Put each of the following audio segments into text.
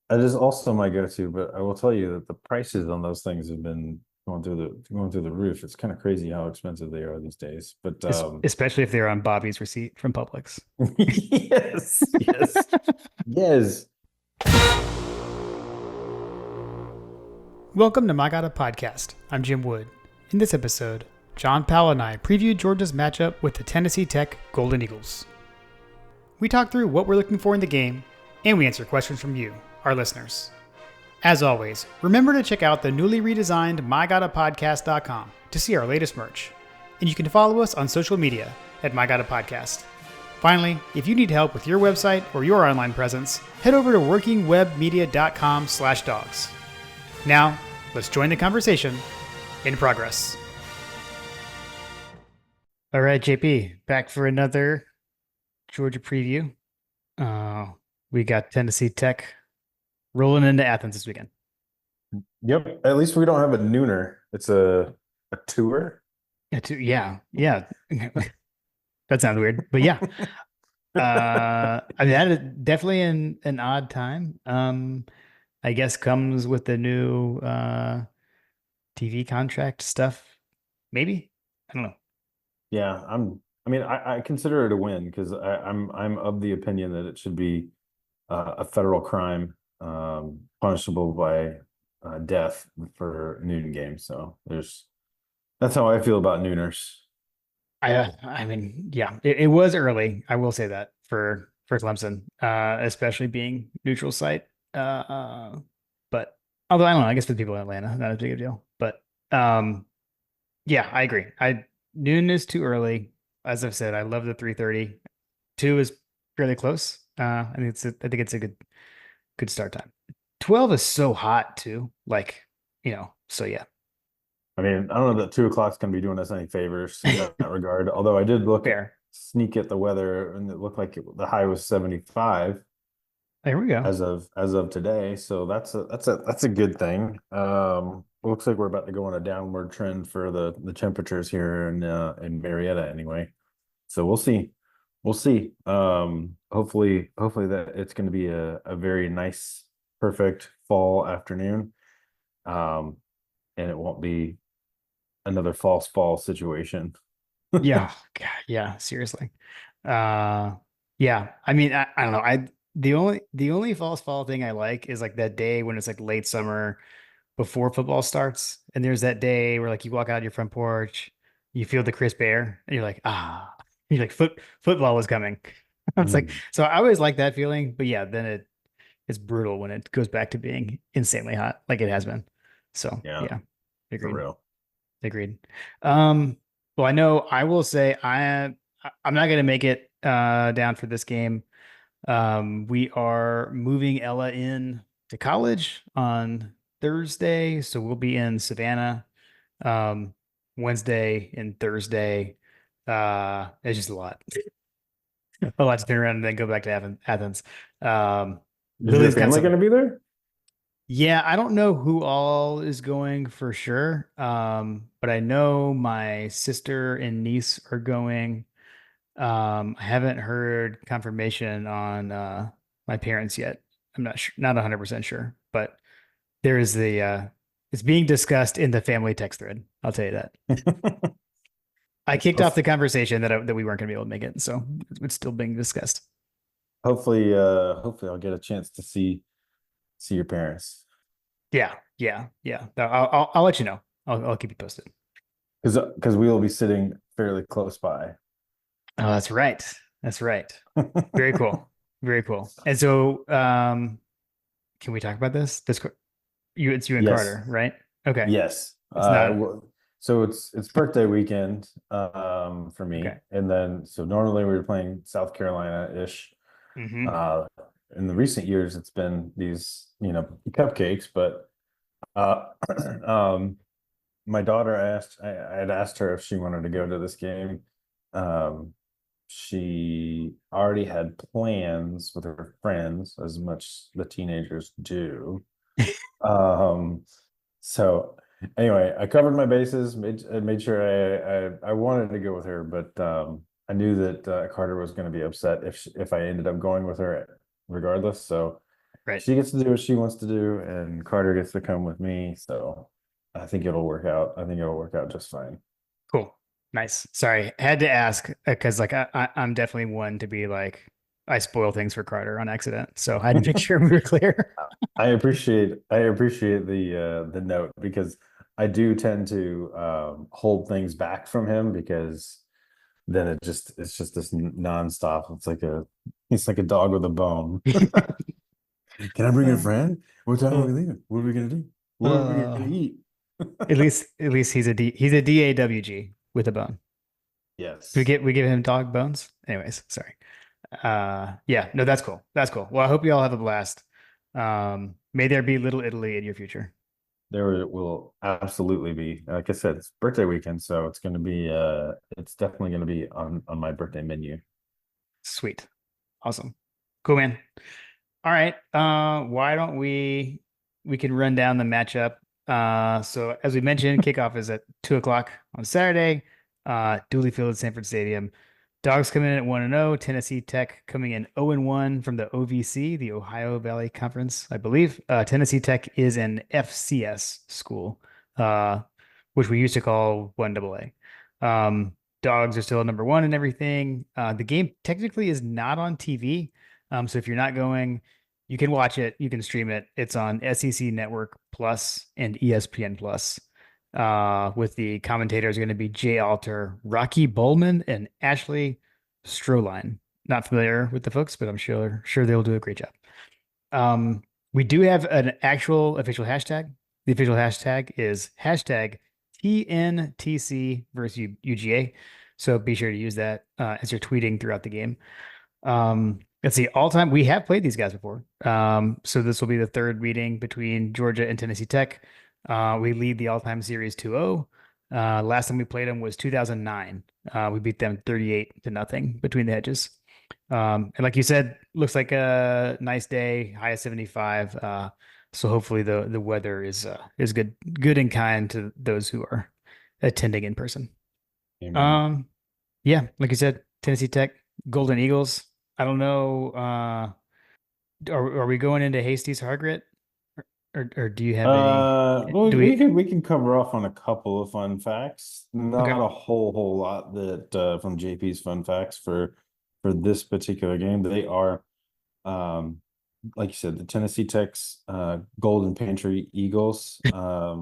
That is also my go-to, but I will tell you that the prices on those things have been going through the roof. It's kind of crazy how expensive they are these days. But Especially if they're on Bobby's receipt from Publix. yes, yes, yes. Welcome to My God Podcast. I'm Jim Wood. In this episode, John Powell and I preview Georgia's matchup with the Tennessee Tech Golden Eagles. We talk through what we're looking for in the game, and we answer questions from you, our listeners. As always, remember to check out the newly redesigned MyGottaPodcast.com to see our latest merch. And you can follow us on social media at MyGottaPodcast. Finally, if you need help with your website or your online presence, head over to workingwebmedia.com/dogs. Now, let's join the conversation in progress. All right, JP, back for another Georgia preview. We got Tennessee Tech rolling into Athens this weekend. Yep. At least we don't have a nooner. It's a tour. Yeah. That sounds weird, but yeah. I mean, that is definitely an odd time. I guess comes with the new TV contract stuff. Maybe. I don't know. Yeah, I mean, I consider it a win because I'm of the opinion that it should be a federal crime, punishable by death for noon games. So that's how I feel about nooners. I mean, yeah, it was early. I will say that for Clemson, especially being neutral site. But although I don't know, I guess for the people in Atlanta, not as big a deal. But yeah, I agree. I Noon is too early. As I've said, I love the 3:30. 2 is fairly close. I think it's a good start time. 12 is so hot too. Like, so yeah. I mean, I don't know that 2 o'clock's going to be doing us any favors in that regard. Although I did Fair. sneak at the weather, and it looked like the high was 75 There we go. as of today. So that's a good thing. Looks like we're about to go on a downward trend for the temperatures here in Marietta anyway. So we'll see. We'll see. Hopefully that it's going to be a very nice, perfect fall afternoon. Um, and it won't be another false fall situation. Yeah. God, yeah, seriously. Uh yeah. I mean, I don't know. The only false fall thing I like is like that day when it's like late summer before football starts. And there's that day where like you walk out your front porch, you feel the crisp air, and you're like, ah, you're like football is coming. It's like, Mm, so I always like that feeling, but yeah, then it's brutal when it goes back to being insanely hot, like it has been. So yeah, yeah, for agreed. real. Agreed. Um, well, I know I will say I'm not gonna make it down for this game. We are moving Ella in to college on Thursday, so we'll be in Savannah Wednesday and Thursday. It's just a lot. A lot to turn around and then go back to Athens. Is your Lily's got family going some. to be there? Yeah, I don't know who all is going for sure. But I know my sister and niece are going. I haven't heard confirmation on my parents yet. I'm not sure, not 100% sure, but there is it's being discussed in the family text thread. I'll tell you that. I kicked off Hof- the conversation that we weren't going to be able to make it, so it's still being discussed. hopefully I'll get a chance to see your parents Yeah. I'll let you know. I'll keep you posted. because we will be sitting fairly close by. Oh, that's right. That's right. Very cool. Very cool. And so, can we talk about this? It's you and Yes, Carter, right? Okay. yes. It's not So it's birthday weekend for me, okay. and then so normally we were playing South Carolina-ish. Hmm. Uh, in the recent years, it's been these cupcakes, but uh, um, my daughter I had asked her if she wanted to go to this game. Um, she already had plans with her friends, as much the teenagers do. Um, so anyway, I covered my bases, made sure I wanted to go with her, but I knew that Carter was going to be upset if I ended up going with her regardless. So Right. she gets to do what she wants to do, and Carter gets to come with me. So I think it'll work out. I think it'll work out just fine. Cool. Nice. Sorry, had to ask because like I'm definitely one to be like I spoil things for Carter on accident, so I had to make sure we were clear. I appreciate the note because I do tend to hold things back from him because then it's just this nonstop. It's like a dog with a bone. Can I bring a Uh, friend? What time are uh, we leaving? What are we gonna do? What are we uh, gonna eat? at least he's a DAWG with a bone. Yes. We give him dog bones. Anyways, sorry. Yeah, no, that's cool. That's cool. Well, I hope you all have a blast. May there be Little Italy in your future. There will absolutely be. Like I said, it's birthday weekend, so it's definitely gonna be on my birthday menu. Sweet. Awesome. Cool, man. All right. Why don't we can run down the matchup. So as we mentioned, kickoff is at 2 o'clock on Saturday. Dooley Field at Sanford Stadium. Dogs coming in at 1-0. Tennessee Tech coming in 0-1 from the OVC, the Ohio Valley Conference, I believe. Tennessee Tech is an FCS school, uh, which we used to call 1AA. Dogs are still number one and everything. The game technically is not on TV. So if you're not going, you can watch it, you can stream it. It's on SEC Network Plus and ESPN Plus. With the commentators going to be Jay Alter, Rocky Bowman, and Ashley Stroline. Not familiar with the folks, but I'm sure they'll do a great job. We do have an actual official hashtag. The official hashtag is hashtag TNTC versus UGA. So be sure to use that as you're tweeting throughout the game. Let's see, all time we have played these guys before. So this will be the third meeting between Georgia and Tennessee Tech. We lead the all-time series 2-0. Last time we played them was 2009. We beat them 38-0 between the hedges. And like you said, looks like a nice day, high of 75. So hopefully the weather is good and kind to those who are attending in person. Amen. Um, yeah, like you said, Tennessee Tech, Golden Eagles. I don't know. Are we going into Hastie's Hargret, or do you have any? Well, Do we we? can cover off on a couple of fun facts. Okay. Not a whole lot that from JP's fun facts for this particular game. They are um like you said, the Tennessee Tech's Golden Pantry Eagles. I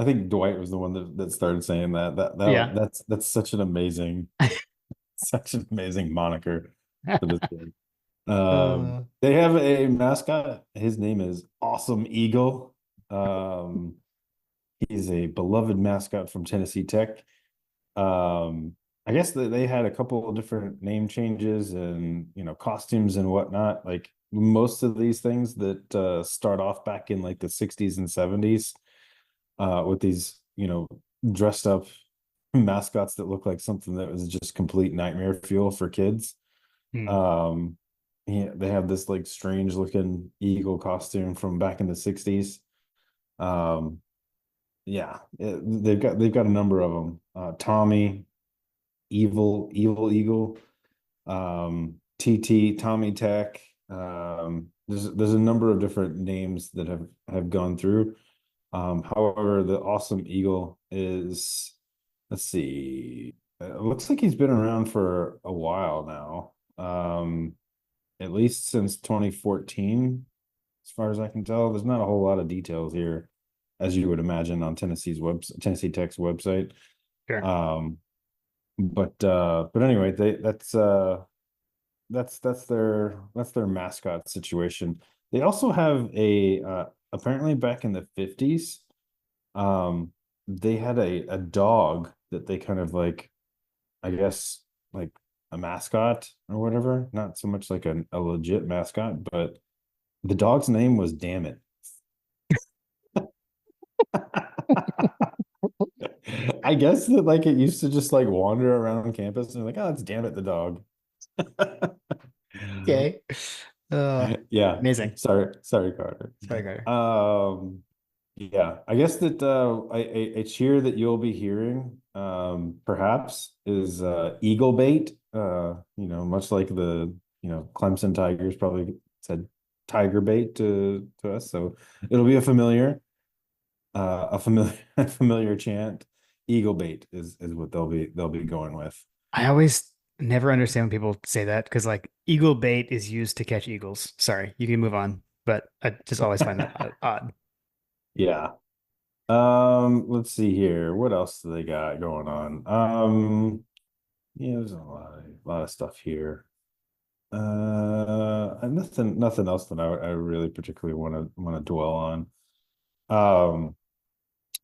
think Dwight was the one that started saying that. Yeah. That's such an amazing moniker for this game. Uh, They have a mascot. His name is Awesome Eagle. Um, he's a beloved mascot from Tennessee Tech. I guess that they had a couple of different name changes and costumes and whatnot. Like most of these things that start off back in like the 60s and 70s, with these dressed up mascots that look like something that was just complete nightmare fuel for kids. hmm. Um, yeah, they have this like strange looking eagle costume from back in the 60s. Um, yeah, they've got a number of them. Tommy, Evil Eagle, TT, Tommy Tech. There's a number of different names that have gone through. However, the Awesome Eagle is, let's see, it looks like he's been around for a while now. At least since 2014, as far as I can tell. There's not a whole lot of details here, as you would imagine on Tennessee Tech's website. Sure. Um, but anyway, that's their mascot situation. They also have a apparently back in the 50s, um, they had a dog that they kind of like, I guess, like a mascot or whatever. Not so much like a legit mascot, but the dog's name was Damn It. I guess that like it used to just like wander around campus and like, oh, it's Damn It the dog. Okay. Yeah. Amazing. Sorry, Carter. Sorry, Carter. Yeah, I guess that a cheer that you'll be hearing perhaps is Eagle Bait. Much like Clemson Tigers probably said tiger bait to us, so it'll be a familiar, a familiar chant. Eagle bait is what they'll be going with. I always never understand when people say that because like eagle bait is used to catch eagles. Sorry, you can move on, but I just always find that odd. Yeah. Let's see here. What else do they got going on? Yeah, there's a lot of stuff here. Nothing else that I really particularly want to dwell on. Um,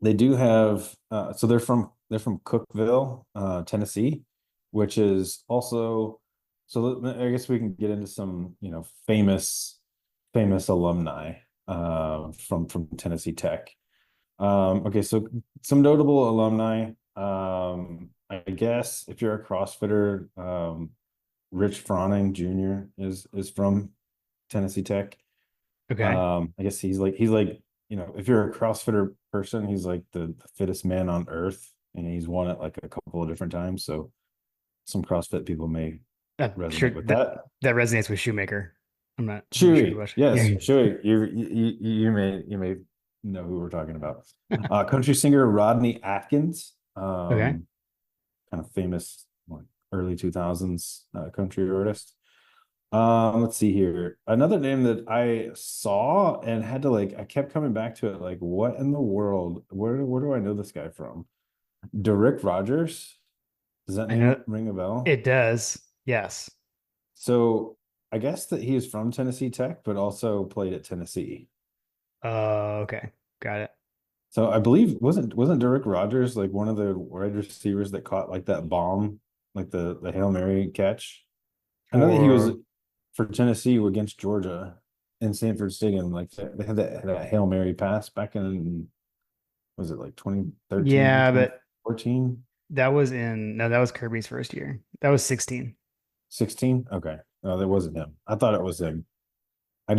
they do have so they're from Cookeville, Tennessee, which is also so I guess we can get into some, famous alumni from Tennessee Tech. Okay, so some notable alumni. I guess if you're a CrossFitter, Rich Froning Jr. is from Tennessee Tech. Okay. I guess he's like, if you're a CrossFitter person, he's like the fittest man on earth, and he's won it like a couple of different times. So some CrossFit people may I'm sure resonate with that that. that resonates with Shoemaker. I'm not really sure too Chewy, much. yes, Yeah. Chewy. You may know who we're talking about. Country singer Rodney Atkins, Okay. kind of famous, like early 2000s country artist. Let's see here. Another name that I saw and had to I kept coming back to it. Like, what in the world? Where do I know this guy from? Derrick Rogers. Does that I know name ring a bell? it does. Yes. So I guess that he is from Tennessee Tech, but also played at Tennessee. Okay. Got it. So I believe wasn't Derrick Rogers like one of the wide receivers that caught like that bomb, like the Hail Mary catch? I know that he was For for Tennessee against Georgia in Sanford Stadium. Like they had that Hail Mary pass back in, was it like 2013, yeah, twenty but fourteen, that was that was Kirby's first year. That was 16. 16? Okay. No, that wasn't him. I thought it was him. I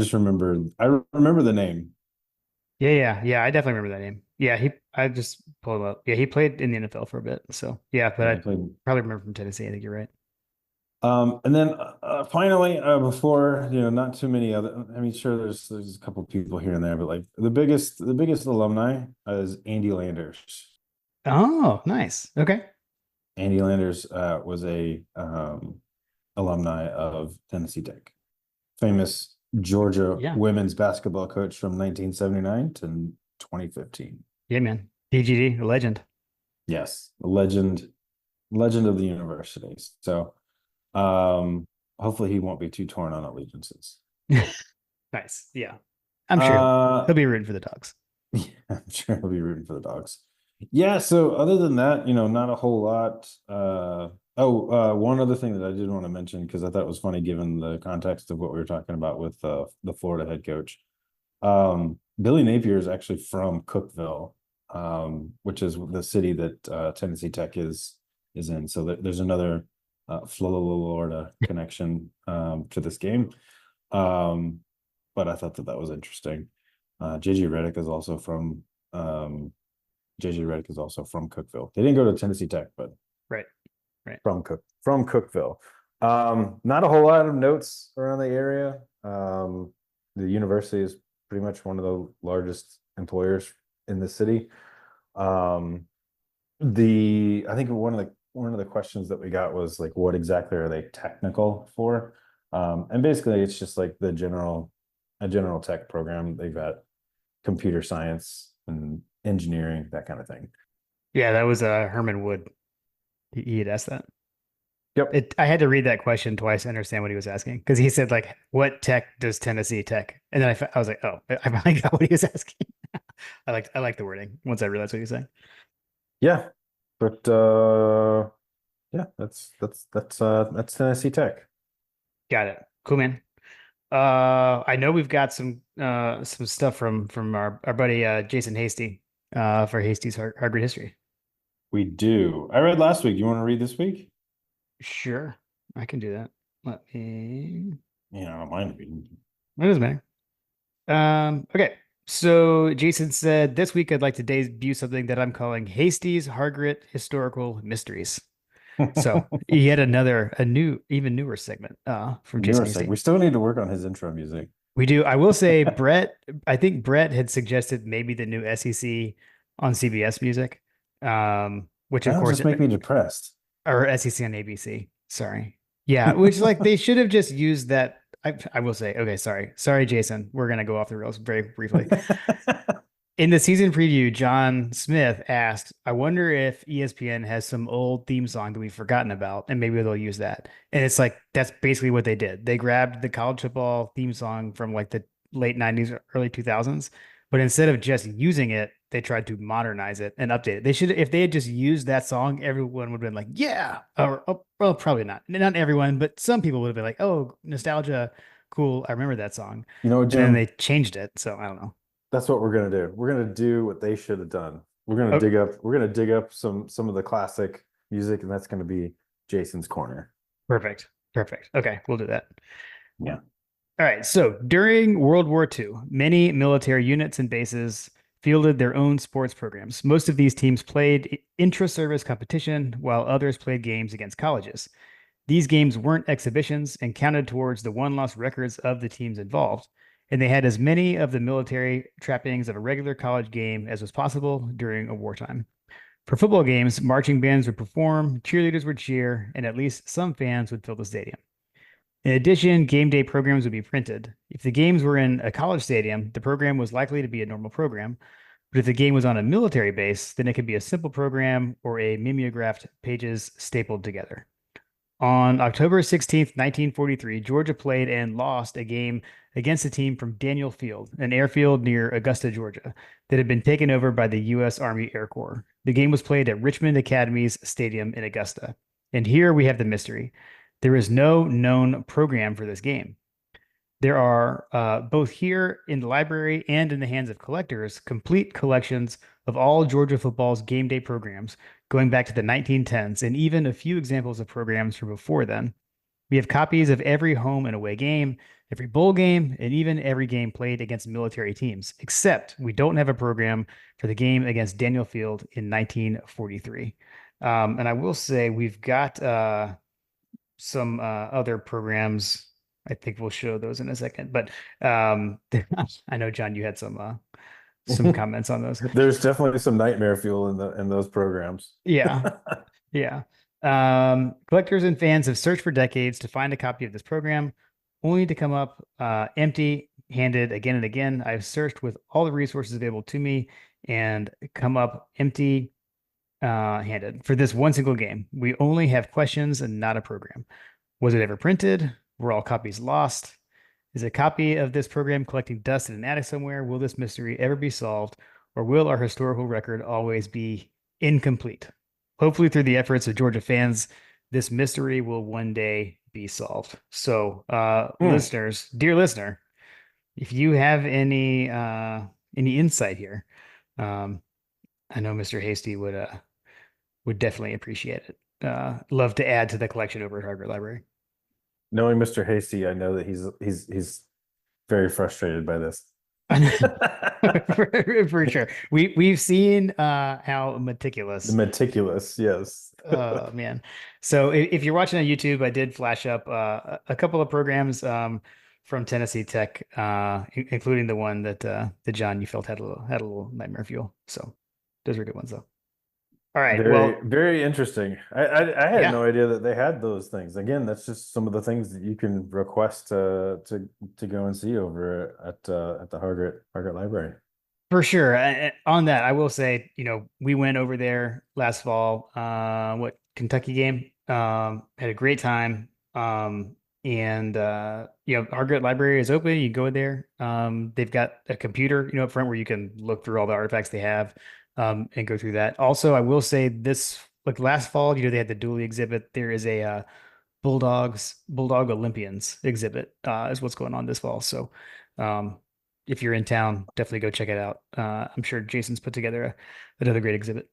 remember the name. Yeah. I definitely remember that name. Yeah, I just pulled him up. Yeah, he played in the NFL for a bit. So yeah, but Yeah, I he played. probably remember from Tennessee. I think you're right. And then finally, before not too many other. I mean, sure, there's a couple people here and there, but like the biggest alumni is Andy Landers. Oh, nice. Okay. Andy Landers was a alumni of Tennessee Tech, famous Georgia Yeah. women's basketball coach from 1979 to 2015. Yeah, man. PGD, a legend. Yes, a legend of the university. So, hopefully he won't be too torn on allegiances. Nice. Yeah. I'm sure Uh, he'll be rooting for the dogs. yeah, I'm sure he'll be rooting for the dogs. Yeah, so other than that, not a whole lot. One other thing that I did want to mention because I thought it was funny given the context of what we were talking about with the Florida head coach. Billy Napier is actually from Cookeville, which is the city that Tennessee Tech is in. So there's another Florida connection to this game. But I thought that was interesting. JJ Redick is also from JJ Redick is also from Cookeville. They didn't go to Tennessee Tech, but Right. Right. from Cookeville. Not a whole lot of notes around the area. The university is pretty much one of the largest employers in the city. I think one of the questions that we got was like, what exactly are they technical for? And basically, it's just like a general tech program. They've got computer science and engineering, that kind of thing. Yeah, that was Herman Wood. He had asked that. Yep. I had to read that question twice to understand what he was asking because he said like, "What tech does Tennessee Tech?" And then I was like, "Oh, I finally got what he was asking." I like the wording once I realized what he was saying. Yeah. But yeah, that's Tennessee Tech. Got it. Cool, man. I know we've got some stuff from our buddy Jason Hasty for Hasty's Hard History. We do. I read last week. You want to read this week? Sure, I can do that. Let me. Yeah, I don't mind reading. It doesn't matter. Okay. So Jason said this week I'd like to debut something that I'm calling Hasty's Hargrit Historical Mysteries. So yet another, even newer segment from Newer Jason seg. Hasty. We still need to work on his intro music. We do. I will say, I think Brett had suggested maybe the new SEC on CBS music, which of That'll course, just make me depressed. or SEC on ABC. Sorry. Yeah, which like they should have just used that. I will say, okay, sorry, Jason. We're gonna go off the rails very briefly. In the season preview, John Smith asked, I wonder if ESPN has some old theme song that we've forgotten about, and maybe they'll use that. And it's like, that's basically what they did. They grabbed the college football theme song from like the late 90s, early 2000s, but instead of just using it, they tried to modernize it and update it. They should, if they had just used that song, everyone would have been like, yeah. Or, oh, well, probably not. Not everyone, but some people would have been like, oh, nostalgia. Cool. I remember that song. You know what, And then they Jim? changed it. So I don't know. That's what we're gonna do. We're gonna do what they should have done. Oh, We're gonna dig up some of the classic music, and that's gonna be Jason's corner. perfect. Perfect. Okay, we'll do that. Yeah. All right. So during World War II, many military units and bases fielded their own sports programs. Most of these teams played intra-service competition, while others played games against colleges. These games weren't exhibitions and counted towards the won-loss records of the teams involved, and they had as many of the military trappings of a regular college game as was possible during a wartime. For football games, marching bands would perform, cheerleaders would cheer, and at least some fans would fill the stadium. In addition, game day programs would be printed. If the games were in a college stadium, the program was likely to be a normal program. But if the game was on a military base, then it could be a simple program or a mimeographed pages stapled together. On October 16th, 1943, Georgia played and lost a game against a team from Daniel Field, an airfield near Augusta, Georgia, that had been taken over by the U.S. Army Air Corps. The game was played at Richmond Academy's stadium in Augusta. And here we have the mystery. There is no known program for this game. There are both here in the library and in the hands of collectors complete collections of all Georgia football's game day programs going back to the 1910s and even a few examples of programs from before then. We have copies of every home and away game, every bowl game, and even every game played against military teams, except we don't have a program for the game against Daniel Field in 1943. And I will say we've got some other programs. I think we'll show those in a second, but I know John, you had some comments on those. There's definitely some nightmare fuel in those programs. Yeah, yeah. Collectors and fans have searched for decades to find a copy of this program, only to come up empty-handed again and again. I've searched with all the resources available to me and come up empty handed for this one single game. We only have questions and not a program. Was it ever printed? Were all copies lost? Is a copy of this program collecting dust in an attic somewhere? Will this mystery ever be solved? Or will our historical record always be incomplete? Hopefully, through the efforts of Georgia fans, this mystery will one day be solved. So, listeners, dear listener, if you have any insight here, I know Mr. Hasty would definitely appreciate it. Love to add to the collection over at Harvard Library. Knowing Mr. Hasty, I know that he's very frustrated by this. for sure. We've seen how meticulous. Meticulous, yes. Oh man. So if you're watching on YouTube, I did flash up a couple of programs from Tennessee Tech, including the one that John you felt had a little nightmare fuel. So those were good ones though. All right. Very interesting. I had Yeah. no idea that they had those things. Again, that's just some of the things that you can request to go and see over at the Hargett Library. For sure. On that, I will say, we went over there last fall, Kentucky game, had a great time. And Hargett Library is open. You go there. They've got a computer, up front where you can look through all the artifacts they have, and go through that. Also, I will say this, like last fall, they had the dually exhibit. There is a Bulldog Olympians exhibit, is what's going on this fall. So, if you're in town, definitely go check it out. I'm sure Jason's put together another great exhibit.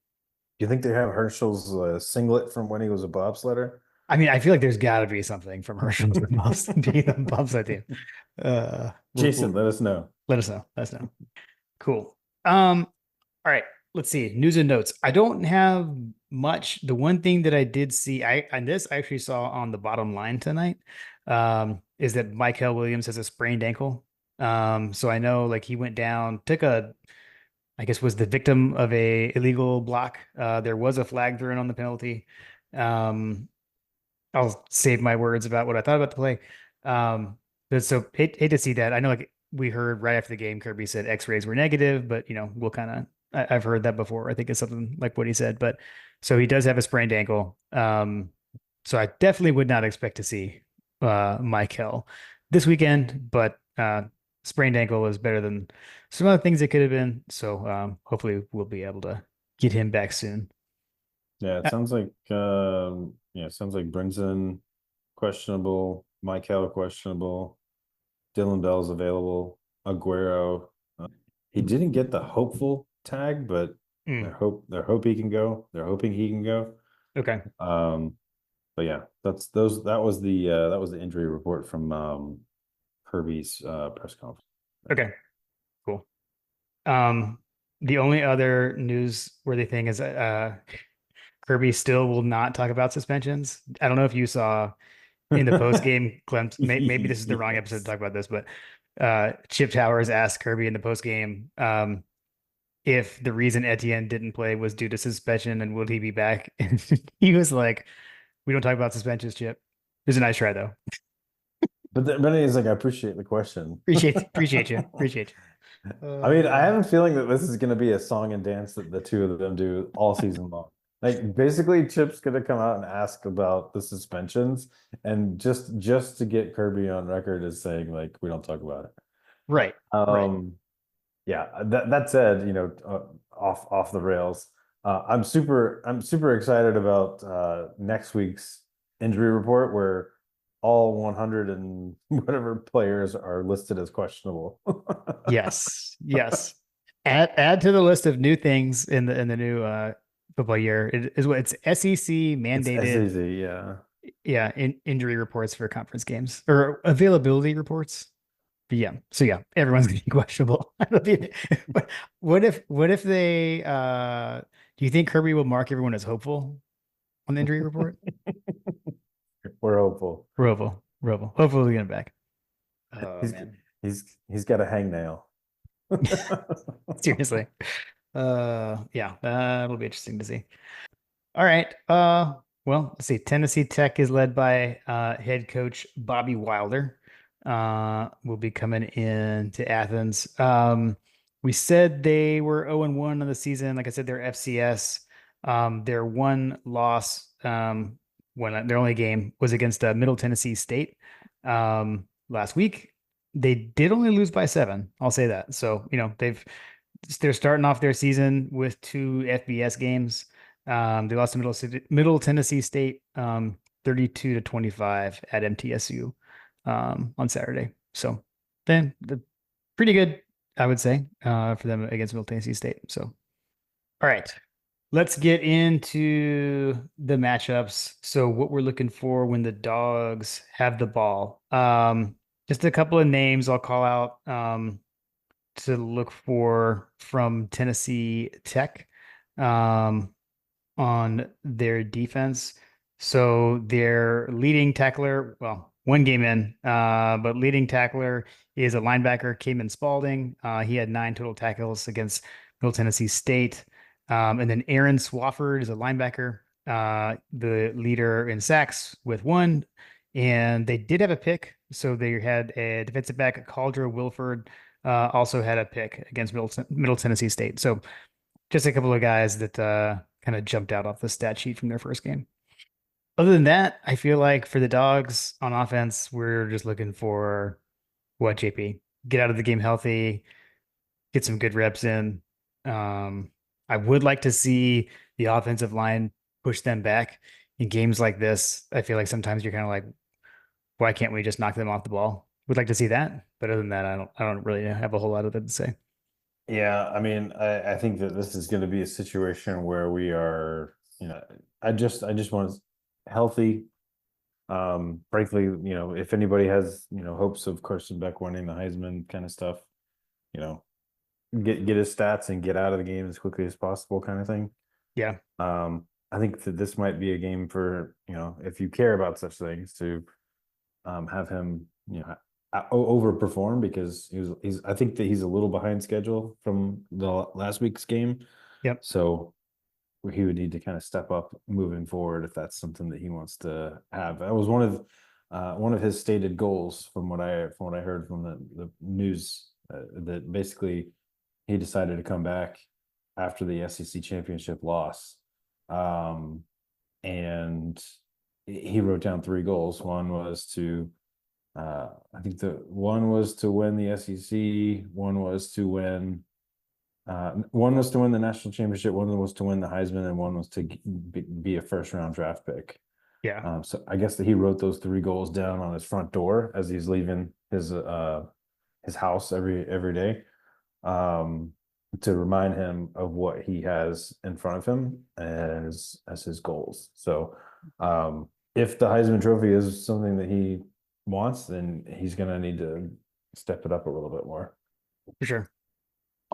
Do you think they have Herschel's singlet from when he was a bobsledder? I mean, I feel like there's got to be something from Herschel's being the bobsled team. Jason, let us know. Let us know. Let us know. Cool. All right. Let's see. News and notes. I don't have much. The one thing that I did see, and this I actually saw on the bottom line tonight, is that Michael Williams has a sprained ankle. So I know like he went down, I guess was the victim of a illegal block. There was a flag thrown on the penalty. Um, I'll save my words about what I thought about the play. But so hate to see that. I know like we heard right after the game, Kirby said X-rays were negative, but we'll kind of I've heard that before. I think it's something like what he said, but so he does have a sprained ankle. So I definitely would not expect to see Michael this weekend, but sprained ankle is better than some other things it could have been. So hopefully we'll be able to get him back soon. Yeah, it sounds like yeah, it sounds like Brinson questionable, Michael questionable, Dylan Bell's available, Aguero. He didn't get the hopeful tag, but Mm, they're hope he can go. They're hoping he can go. okay. But yeah, that was the injury report from Kirby's press conference. Okay. Cool. Um, the only other newsworthy thing is Kirby still will not talk about suspensions. I don't know if you saw in the post game glimpse. Maybe this is the wrong episode to Yes. talk about this, but Chip Towers asked Kirby in the post game if the reason Etienne didn't play was due to suspension and will he be back? And he was like, "We don't talk about suspensions, Chip." It was a nice try though. But he's like, I appreciate the question. Appreciate you. Appreciate you. I mean, I have Man. a feeling that this is going to be a song and dance that the two of them do all season long. Like basically, Chip's going to come out and ask about the suspensions, and just to get Kirby on record as saying like we don't talk about it. Right. Right. Yeah. That said, off the rails. I'm super excited about next week's injury report where all 100 and whatever players are listed as questionable. Yes. Yes. Add to the list of new things in the new football year. It is what it's SEC It's mandated. SEC, yeah. Yeah, injury reports for conference games or availability reports. But yeah, so yeah, everyone's gonna be questionable. I don't think- what if they do you think Kirby will mark everyone as hopeful on the injury report? We're hopeful. Roval. Roval. Hopefully we get him back. Oh He's man. he's got a hangnail. Seriously. Yeah, that'll be interesting to see. All right. Well, let's see. Tennessee Tech is led by head coach Bobby Wilder. Will be coming in to Athens. We said they were 0-1 on the season. Like I said, they're FCS. Their one loss, when their only game was against Middle Tennessee State last week. They did only lose by 7. I'll say that. So, they're starting off their season with 2 FBS games. They lost to Middle Tennessee State 32-25 at MTSU on Saturday. So then pretty good, I would say, for them against Middle Tennessee State. So all right, let's get into the matchups. So what we're looking for when the Dogs have the ball. Just a couple of names I'll call out to look for from Tennessee Tech. On their defense. So their leading tackler, well, one game in, but leading tackler is a linebacker, Cayman Spalding. He had 9 total tackles against Middle Tennessee State. And then Aaron Swafford is a linebacker, the leader in sacks with 1. And they did have a pick. So they had a defensive back, Caldra Wilford, also had a pick against Middle Tennessee State. So just a couple of guys that kind of jumped out off the stat sheet from their first game. Other than that, I feel like for the Dogs on offense, we're just looking for what, JP? Get out of the game healthy, get some good reps in. I would like to see the offensive line push them back in games like this. I feel like sometimes you're kind of like, why can't we just knock them off the ball? Would like to see that, but other than that, I don't really have a whole lot of it to say. Yeah, I mean, I think that this is going to be a situation where we are, I just want healthy. Frankly, if anybody has, hopes of Carson Beck winning the Heisman kind of stuff, you know, get his stats and get out of the game as quickly as possible kind of thing. Yeah. I think that this might be a game for, if you care about such things, to have him, overperform, because I think that he's a little behind schedule from the last week's game. Yep. So he would need to kind of step up moving forward if that's something that he wants to have. That was one of his stated goals, from what I heard from the news, that basically he decided to come back after the SEC championship loss. And he wrote down three goals. One was to I think the one was to win the SEC, one was to win the national championship, one was to win the Heisman, and one was to be a first round draft pick. Yeah. So I guess that he wrote those three goals down on his front door as he's leaving his house every day, um, to remind him of what he has in front of him as his goals. So if the Heisman Trophy is something that he wants, then he's going to need to step it up a little bit more. For sure.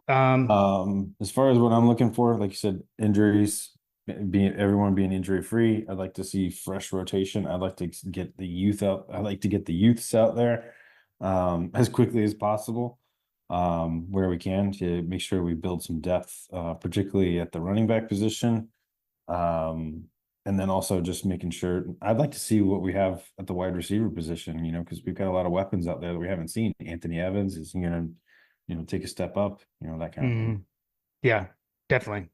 As far as what I'm looking for, like you said, injuries, everyone being injury free. I'd like to see fresh rotation. I'd like to get the youth out. I'd like to get the youths out there as quickly as possible, where we can, to make sure we build some depth, particularly at the running back position. And then also just making sure, I'd like to see what we have at the wide receiver position, because we've got a lot of weapons out there that we haven't seen. Anthony Evans is going to, take a step up, that kind of thing. Yeah, definitely.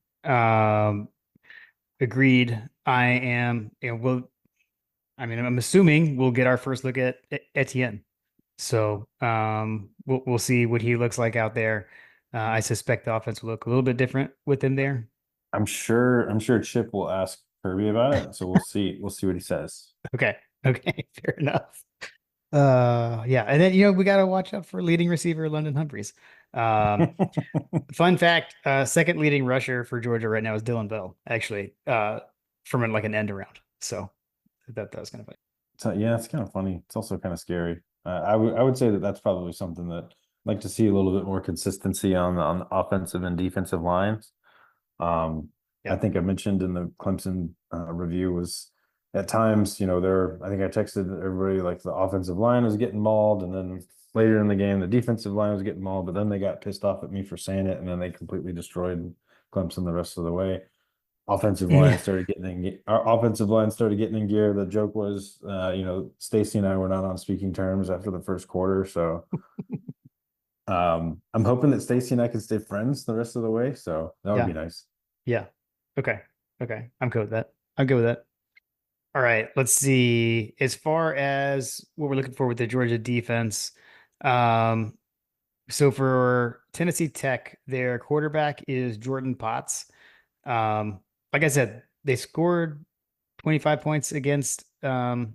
Agreed. I'm assuming we'll get our first look at Etienne. So we'll see what he looks like out there. I suspect the offense will look a little bit different with him there. I'm sure Chip will ask Kirby about it, so we'll see what he says. Okay. Okay, fair enough. Yeah, and then we got to watch out for leading receiver London Humphreys. Fun fact, second leading rusher for Georgia right now is Dylan Bell, actually, from like an end around. So that was kind of funny. So yeah, it's kind of funny. It's also kind of scary. I would say that that's probably something that I'd like to see a little bit more consistency on the offensive and defensive lines. I Yeah. think I mentioned in the Clemson review was at times, I think I texted everybody like the offensive line was getting mauled, and then later in the game the defensive line was getting mauled, but then they got pissed off at me for saying it, and then they completely destroyed Clemson the rest of the way. Our offensive line started getting in gear. The joke was, Stacy and I were not on speaking terms after the first quarter. So I'm hoping that Stacy and I can stay friends the rest of the way. So that would Yeah. be nice. Yeah. Okay. Okay. I'm good with that. I'm good with that. All right. Let's see. As far as what we're looking for with the Georgia defense, um, so for Tennessee Tech, their quarterback is Jordan Potts. Like I said, they scored 25 points against Middle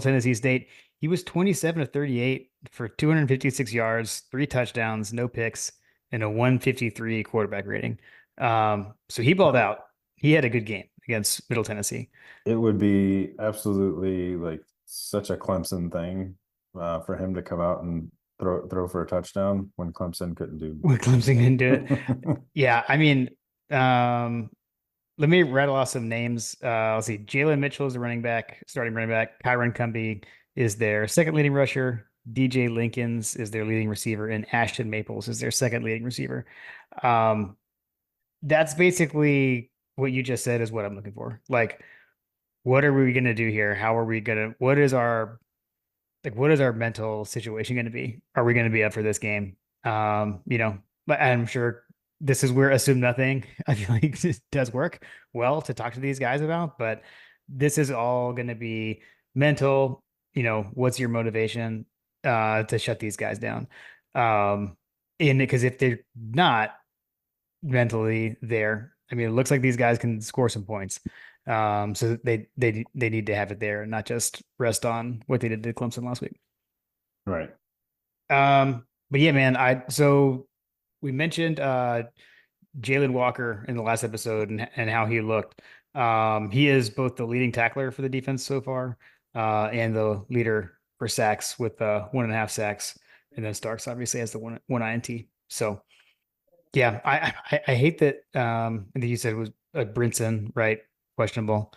Tennessee State. He was 27 of 38 for 256 yards, three touchdowns, no picks, and a 153 quarterback rating. So he balled out. He had a good game against Middle Tennessee. It would be absolutely like such a Clemson thing for him to come out and throw for a touchdown when Clemson couldn't do When Clemson anything. can do it. Yeah, I mean, let me rattle off some names. Let's see. Jalen Mitchell is the starting running back. Kyron Cumby is their second leading rusher. DJ Lincolns is their leading receiver, and Ashton Maples is their second leading receiver. That's basically what you just said is what I'm looking for. Like, what are we going to do here? How are we going to, what is our mental situation going to be? Are we going to be up for this game? But I'm sure this is where assume nothing. I feel like it does work well to talk to these guys about, but this is all going to be mental. What's your motivation to shut these guys down? And because if they're not mentally there, I mean, it looks like these guys can score some points. So they need to have it there and not just rest on what they did to Clemson last week. Right. But yeah, man, so we mentioned Jalen Walker in the last episode and how he looked. He is both the leading tackler for the defense so far, and the leader for sacks with 1.5 sacks. And then Starks obviously has the one INT. So yeah, I hate that. I think you said it was Brinson, right? Questionable.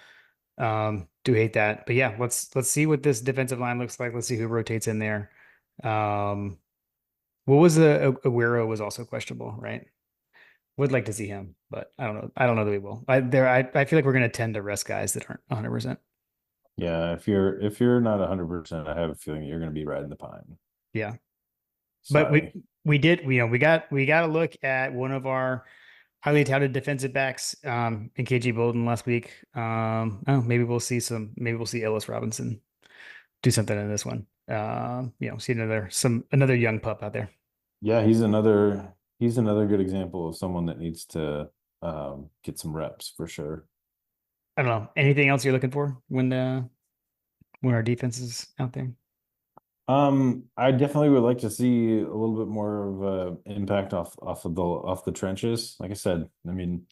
Do hate that. But yeah, let's see what this defensive line looks like. Let's see who rotates in there. Um, what was the Aguero was also questionable, right? Would like to see him, but I don't know. I don't know that we will. I feel like we're going to tend to rest guys that aren't 100%. Yeah, if you're not 100%, I have a feeling you're going to be riding the pine. Yeah. But Sorry. we did, we got to look at one of our highly touted defensive backs in KG Bolden last week. Oh, maybe we'll see Ellis Robinson do something in this one. See another young pup out there. Yeah, he's another good example of someone that needs to get some reps for sure. I don't know. Anything else you're looking for when our defense is out there? I definitely would like to see a little bit more of impact off the trenches. Like I said, I mean,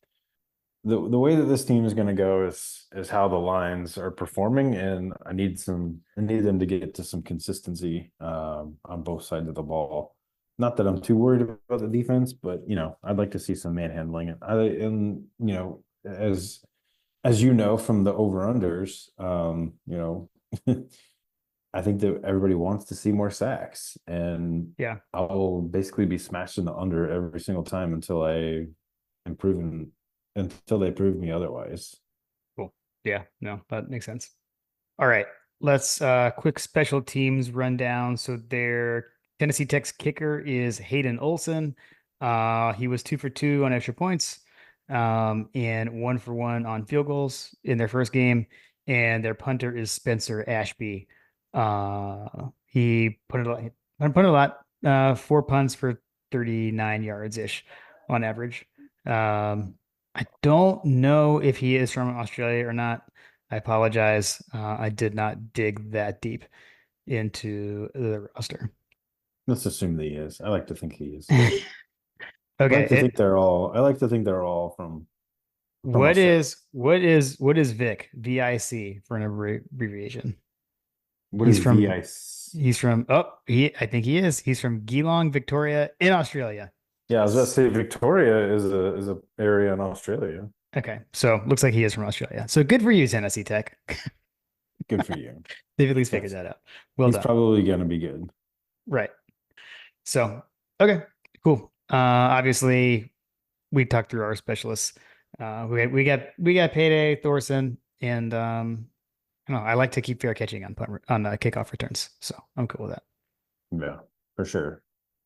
the way that this team is going to go is how the lines are performing, and I need them to get to some consistency on both sides of the ball. Not that I'm too worried about the defense, but I'd like to see some manhandling. As you know from the over-unders, I think that everybody wants to see more sacks, and Yeah. I'll basically be smashing the under every single time until they prove me otherwise. Cool. Yeah. No, that makes sense. All right. Let's quick special teams rundown. So their Tennessee Tech's kicker is Hayden Olson. He was 2 for 2 on extra points, and 1 for 1 on field goals in their first game. And their punter is Spencer Ashby. He put a lot, 4 punts for 39 yards ish on average. I don't know if he is from Australia or not. I apologize. I did not dig that deep into the roster. Let's assume that he is. I like to think he is. I Okay. like to think they're all. I like to think they're all from What Australia. is Vic? VIC for an abbreviation. What He's is from VIC? he's from oh he I think he is. He's from Geelong, Victoria in Australia. Yeah, I was about to say Victoria is a area in Australia. Okay. So looks like he is from Australia. So good for you, Tennessee Tech. Good for you. They've at least figured Yes, that out. Well he's done. probably going to be good. Right. So okay, cool. Obviously we talked through our specialists. We got Payday, Thorson, and I don't know. I like to keep fair catching on kickoff returns, so I'm cool with that. Yeah, for sure.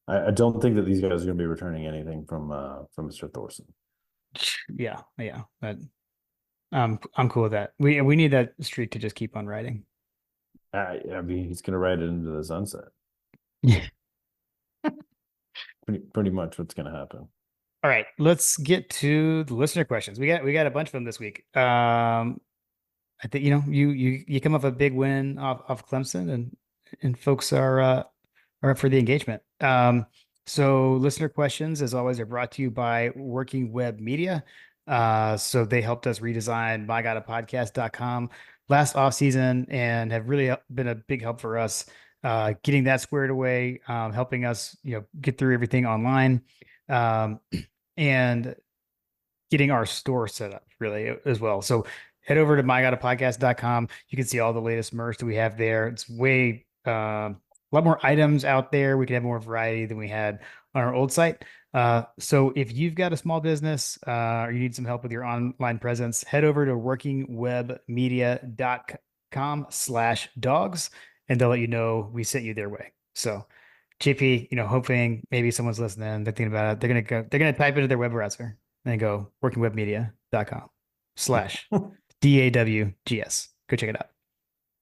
I don't think that these guys are going to be returning anything from Mr. Thorson. Yeah, yeah, but I'm cool with that. We need that streak to just keep on riding. I mean, he's going to ride it into the sunset. Yeah. Pretty much what's going to happen. All right, let's get to the listener questions. We got a bunch of them this week. I think you come off a big win off Clemson, and folks are up for the engagement. So listener questions, as always, are brought to you by Working Web Media. So they helped us redesign mygotapodcast.com last off season and have really been a big help for us getting that squared away, helping us get through everything online, um, and getting our store set up really as well. So head over to mygotapodcast.com. You can see all the latest merch that we have there. It's way a lot more items out there. We can have more variety than we had on our old site. So if you've got a small business or you need some help with your online presence, head over to workingwebmedia.com/dogs, and they'll let you know we sent you their way. So JP, hoping maybe someone's listening, they're thinking about it. They're gonna type into their web browser and go workingwebmedia.com/DAWGS. Go check it out.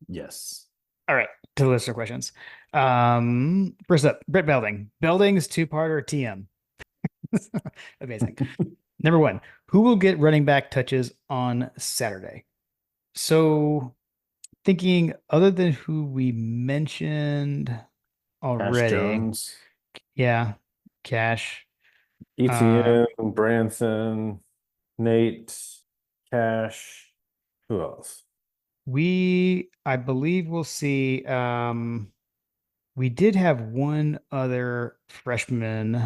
Yes. All right, to the listener questions. First up, Brett Belding. Belding's two-parter TM. Amazing. Number one, who will get running back touches on Saturday? So thinking other than who we mentioned Cash already. Jones, Yeah, Cash. Uh, ETN, Branson, Nate, Cash. Who else? I believe we'll see. We did have one other freshman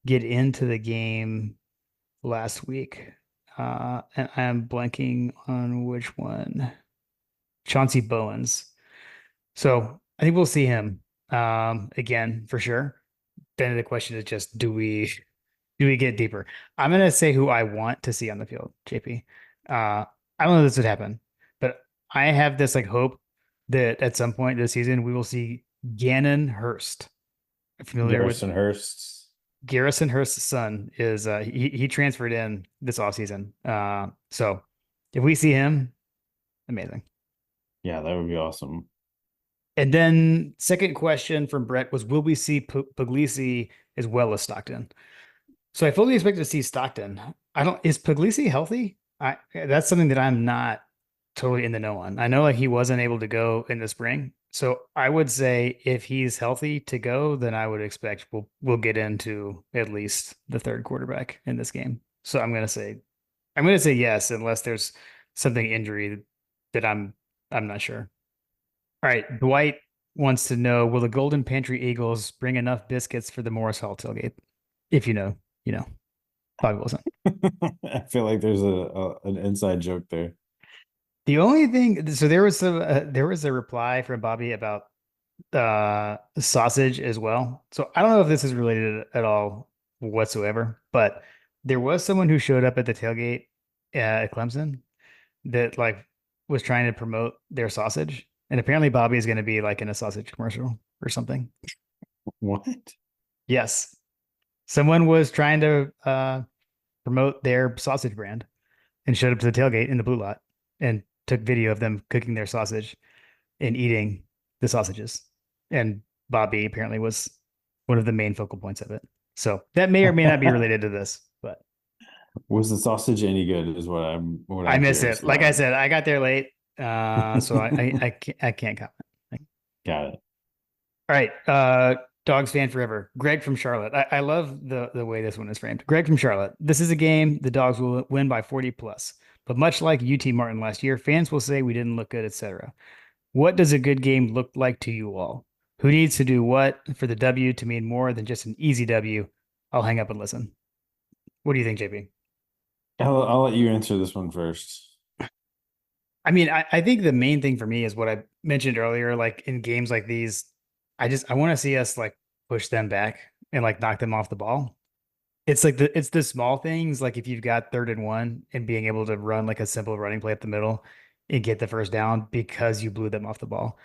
get into the game last week. And I'm blanking on which one. Chauncey Bowens. So I think we'll see him again for sure. Then the question is just do we get deeper? I'm gonna say who I want to see on the field, JP. I don't know if this would happen, but I have this like hope that at some point this season we will see Gannon Hurst. Familiar with Garrison Hurst. Garrison Hurst's son is he transferred in this offseason. So if we see him, amazing. Yeah, that would be awesome. And then second question from Brett was, will we see Puglisi as well as Stockton? So I fully expect to see Stockton. I don't, is Puglisi healthy? That's something that I'm not totally in the know on. I know like he wasn't able to go in the spring. So I would say if he's healthy to go, then I would expect we'll get into at least the third quarterback in this game. So I'm gonna say yes, unless there's something injury that I'm not sure. All right, Dwight wants to know, will the Golden Pantry Eagles bring enough biscuits for the Morris Hall tailgate? If you know, you know. Probably wasn't. I feel like there's an inside joke there. The only thing, so there was a reply from Bobby about sausage as well. So I don't know if this is related at all whatsoever, but there was someone who showed up at the tailgate at Clemson that like was trying to promote their sausage, and apparently Bobby is going to be like in a sausage commercial or something. What? Yes, someone was trying to promote their sausage brand and showed up to the tailgate in the blue lot and took video of them cooking their sausage and eating the sausages. And Bobby apparently was one of the main focal points of it. So that may or may not be related to this, but Was the sausage any good? Is what I I'm miss curious it. Like I about. said, I got there late, so I can't comment. Got it. All right, Dogs fan forever. Greg from Charlotte. I love the way this one is framed. Greg from Charlotte. This is a game the Dogs will win by 40 plus. But much like UT Martin last year, fans will say we didn't look good, etc. What does a good game look like to you all? Who needs to do what for the W to mean more than just an easy W? I'll hang up and listen. What do you think, JP? I'll let you answer this one first. I mean, I think the main thing for me is what I mentioned earlier. Like in games like these, I want to see us like push them back and like knock them off the ball. It's the small things, like if you've got 3rd and 1 and being able to run like a simple running play up the middle and get the first down because you blew them off the ball.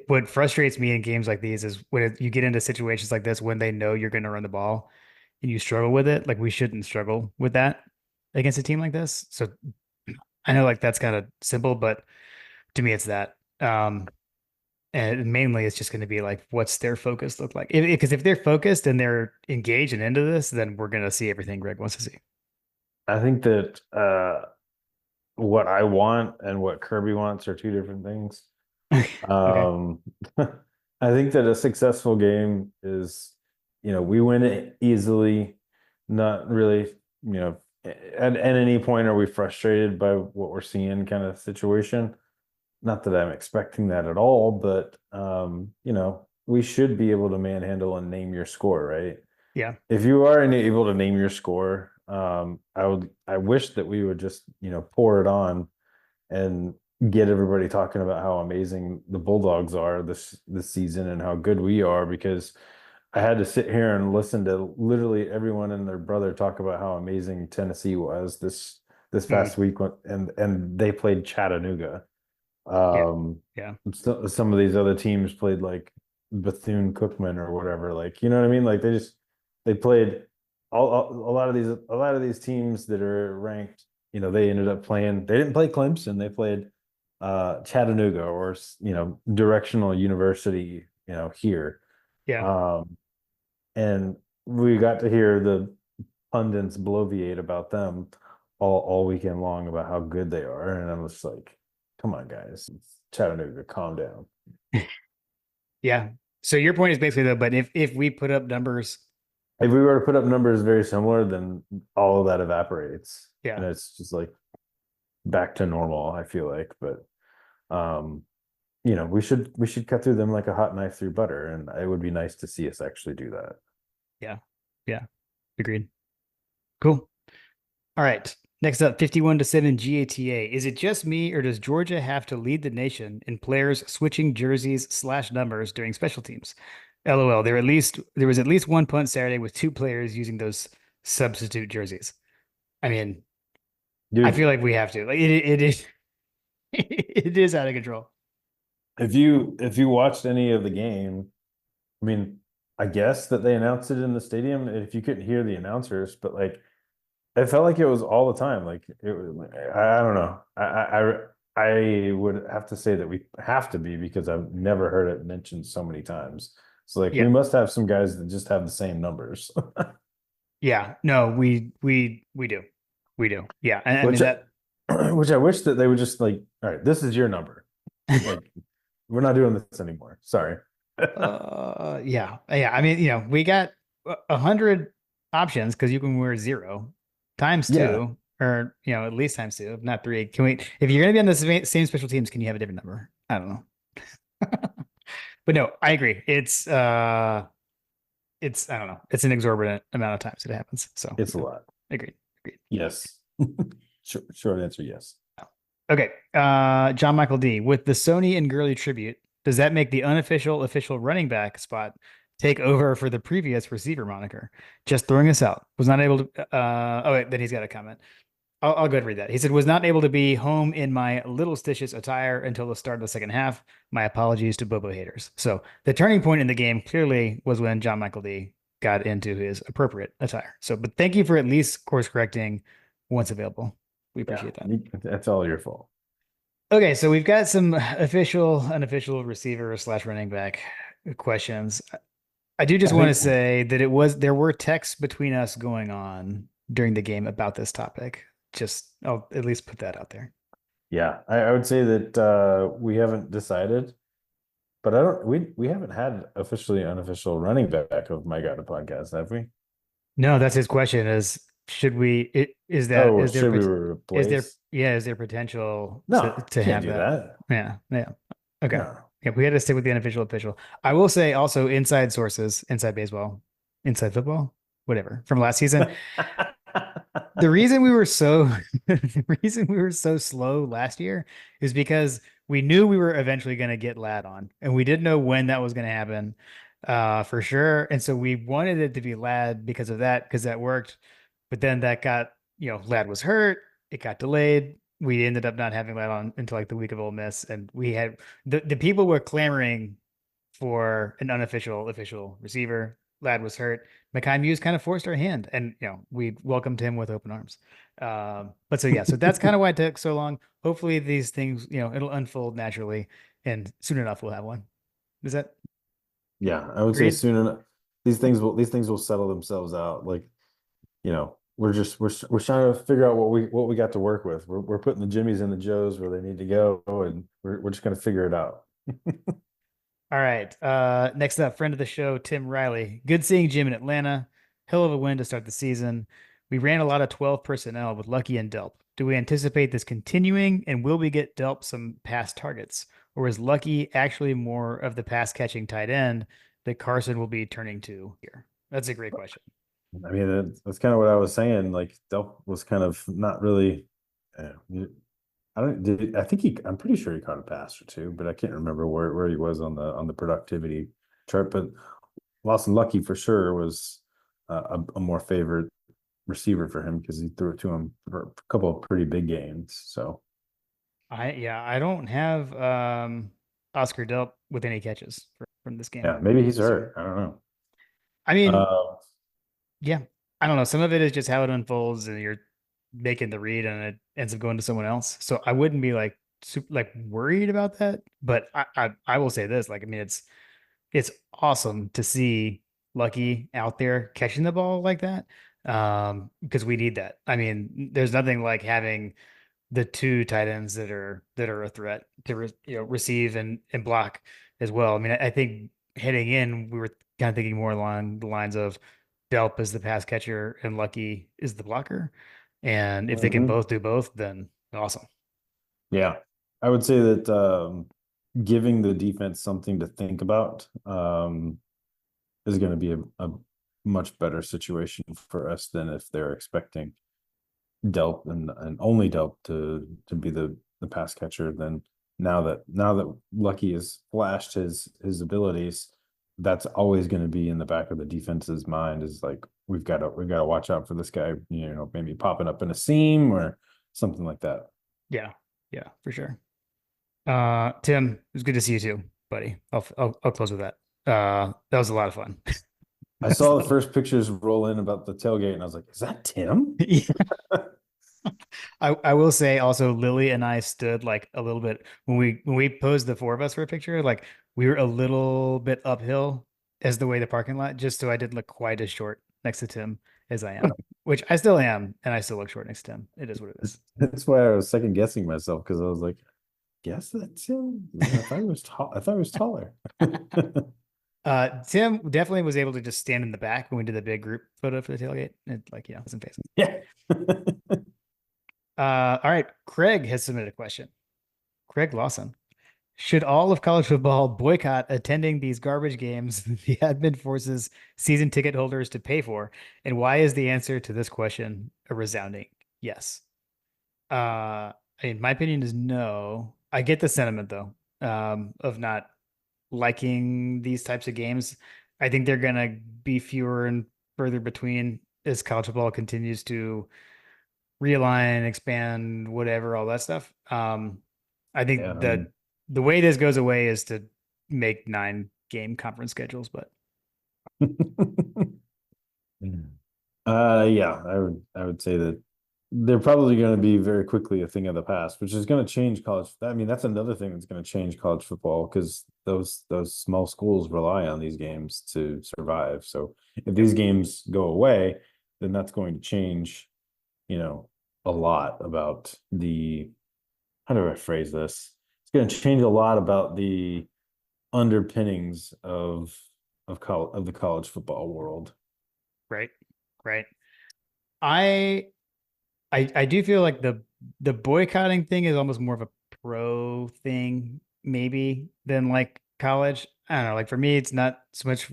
What frustrates me in games like these is when you get into situations like this when they know you're going to run the ball and you struggle with it. Like we shouldn't struggle with that against a team like this. So I know like that's kind of simple, but to me it's that. And mainly it's just going to be like, what's their focus look like? Because if they're focused and they're engaged and into this, then we're going to see everything Greg wants to see. I think that what I want and what Kirby wants are two different things. Okay. Um, I think that a successful game is, we win it easily, not really, at any point are we frustrated by what we're seeing kind of situation. Not that I'm expecting that at all, but we should be able to manhandle and name your score, right? Yeah. If you are able to name your score, I wish that we would just, pour it on and get everybody talking about how amazing the Bulldogs are this season and how good we are, because I had to sit here and listen to literally everyone and their brother talk about how amazing Tennessee was this Mm, past week and they played Chattanooga. yeah. Yeah. Some of these other teams played like Bethune-Cookman or whatever, like, you know what I mean? Like they played a lot of these teams that are ranked, they ended up playing, they didn't play Clemson, they played Chattanooga or directional university, here. Yeah. Um and we got to hear the pundits bloviate about them all weekend long about how good they are. And I'm just like, come on, guys. It's Chattanooga, calm down. Yeah. So your point is basically though, but if we put up numbers, If we were to put up numbers very similar, then all of that evaporates. yeah. And it's just like back to normal, I feel like. But um, we should cut through them like a hot knife through butter. And it would be nice to see us actually do that. Yeah. Yeah. Agreed. Cool. All right. Next up, 51-7 GATA. Is it just me, or does Georgia have to lead the nation in players switching jerseys slash numbers during special teams? LOL. There was at least one punt Saturday with two players using those substitute jerseys. I mean, I feel Dude, like we have to. Like it is it is out of control. if you watched any of the game, I mean, I guess that they announced it in the stadium if you couldn't hear the announcers, but like it felt like it was all the time. Like I don't know. I would have to say that we have to be because I've never heard it mentioned so many times. So like we Yeah. must have some guys that just have the same numbers. Yeah. No, we do. We do. Yeah. And I mean Which that which I wish that they would just like, all right, this is your number. Like we're not doing this anymore. Sorry. yeah. Yeah. I mean, we got 100 options because you can wear zero times Yeah. two, or at least times two, if not three. Can we, if you're gonna be on the same special teams, can you have a different number? I don't know. But no, I agree. It's I don't know. It's an exorbitant amount of times it happens. So It's a lot. agreed. Agreed. Yes. Short answer, yes. Okay. John Michael D. With the Sony and Gurley tribute, does that make the unofficial official running back spot take over for the previous receiver moniker? Just throwing us out. Was not able to. Oh wait, then he's got a comment. I'll go ahead and read that. He said, was not able to be home in my little stitious attire until the start of the second half. My apologies to Bobo haters. So the turning point in the game clearly was when John Michael D got into his appropriate attire. So, but thank you for at least course correcting once available. We Yeah. appreciate that. That's all your fault. Okay, so we've got some official, unofficial receiver slash running back questions. I do just I want to think, say that there were texts between us going on during the game about this topic. Just I'll at least put that out there. yeah, I would say that we haven't decided, but I don't we haven't had officially unofficial running back of My God podcast, have we? No, that's his question is should we is that Oh, should we replace? is there potential to No, can't have do that? that. Yeah, yeah. Okay. No. Yeah, we had to stick with the unofficial official. I will say also inside sources, inside baseball, inside football, whatever, from last season. The reason we were so the reason we were so slow last year is because we knew we were eventually going to get Lad on, and we didn't know when that was going to happen, for sure. And so we wanted it to be Lad because that worked. But then that got, Lad was hurt. It got delayed. We ended up not having Lad on until like the week of Ole Miss, and we had the people were clamoring for an unofficial official receiver. Lad was hurt. Makai Muse kind of forced our hand, and we welcomed him with open arms. But so yeah, so that's kind of why it took so long. Hopefully these things, it'll unfold naturally, and soon enough we'll have one. Is that Yeah, I would say agreed? soon enough. These things will settle themselves out. Like, we're trying to figure out what we got to work with. We're putting the Jimmies and the Joes where they need to go, and we're just gonna figure it out. All right. Next up, friend of the show, Tim Riley. Good seeing Jim in Atlanta. Hell of a win to start the season. We ran a lot of 12 personnel with Lucky and Delp. Do we anticipate this continuing, and will we get Delp some pass targets? Or is Lucky actually more of the pass catching tight end that Carson will be turning to here? That's a great question. I mean, that's kind of what I was saying. Like, Delp was kind of not really. I don't. I think I'm pretty sure he caught a pass or two, but I can't remember where he was on the productivity chart. But Lawson Lucky for sure was a more favorite receiver for him because he threw it to him for a couple of pretty big games. So I don't have Oscar Delp with any catches from this game. yeah, maybe he's This year. hurt. I don't know. I mean, Uh, yeah, I don't know. Some of it is just how it unfolds, and you're making the read, and it ends up going to someone else. So I wouldn't be like super like worried about that. But I will say this: like, I mean, it's awesome to see Lucky out there catching the ball like that, because we need that. I mean, there's nothing like having the two tight ends that are a threat to receive and block as well. I mean, I think heading in, we were kind of thinking more along the lines of Delp is the pass catcher and Lucky is the blocker. And if they can mhm. both do both, then awesome. Yeah, I would say that giving the defense something to think about is going to be a much better situation for us than if they're expecting Delp and only Delp to be the pass catcher, then now that Lucky has flashed his abilities, that's always going to be in the back of the defense's mind, is like we've got to watch out for this guy, maybe popping up in a seam or something like that. Yeah. Yeah, for sure. Tim, it was good to see you too, buddy. I'll close with that. That was a lot of fun. I saw the first pictures roll in about the tailgate, and I was like, "Is that Tim?" Yeah. I will say also Lily and I stood like a little bit when we posed the four of us for a picture, like we were a little bit uphill as the way the parking lot, just so I didn't look quite as short next to Tim as I am, which I still am, and I still look short next to Tim. It is what it is. That's why I was second guessing myself, because I was like, "Guess that's him." I thought he was tall. I thought he was taller. Tim definitely was able to just stand in the back when we did the big group photo for the tailgate. It like, wasn't facing. Yeah. All right. Craig has submitted a question. Craig Lawson. Should all of college football boycott attending these garbage games the admin forces season ticket holders to pay for? And why is the answer to this question a resounding yes? My opinion is no. I get the sentiment though, of not liking these types of games. I think they're gonna be fewer and further between as college football continues to realign, expand, whatever, all that stuff. I Yeah, think I that mean, the way this goes away is to make 9 game conference schedules, but yeah, I would say that they're probably going to be very quickly a thing of the past, which is going to change college. I mean, that's another thing that's going to change college football, because those small schools rely on these games to survive. So if yep. these games go away, then that's going to change, you know, a lot about the, how do I phrase this? It's going to change a lot about the underpinnings of the college football world. Right. Right. I I do feel like the boycotting thing is almost more of a pro thing, maybe, than like college. I don't know. Like for me, it's not so much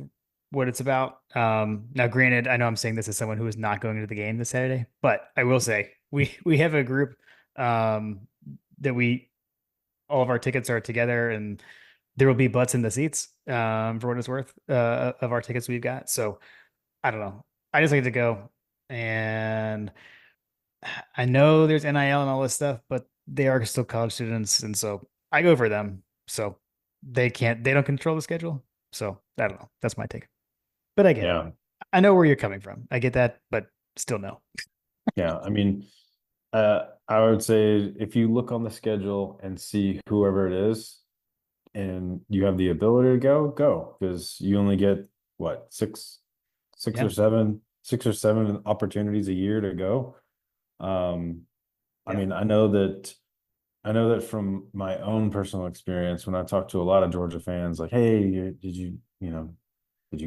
what it's about. Now, granted, I know I'm saying this as someone who is not going to the game this Saturday, but I will say we have a group that we all of our tickets are together, and there will be butts in the seats for what it's worth of our tickets we've got. So I don't know. I just like to go, and I know there's NIL and all this stuff, but they are still college students, and so I go for them. So they don't control the schedule. So I don't know. That's my take. But I get it. Yeah. I know where you're coming from. I get that, but still no. Yeah, I mean, I would say if you look on the schedule and see whoever it is, and you have the ability to go, because you only get what, Yeah. 6 or 7 opportunities a year to go. I Yeah. mean, I know that from my own personal experience, when I talk to a lot of Georgia fans, like, "Hey, did you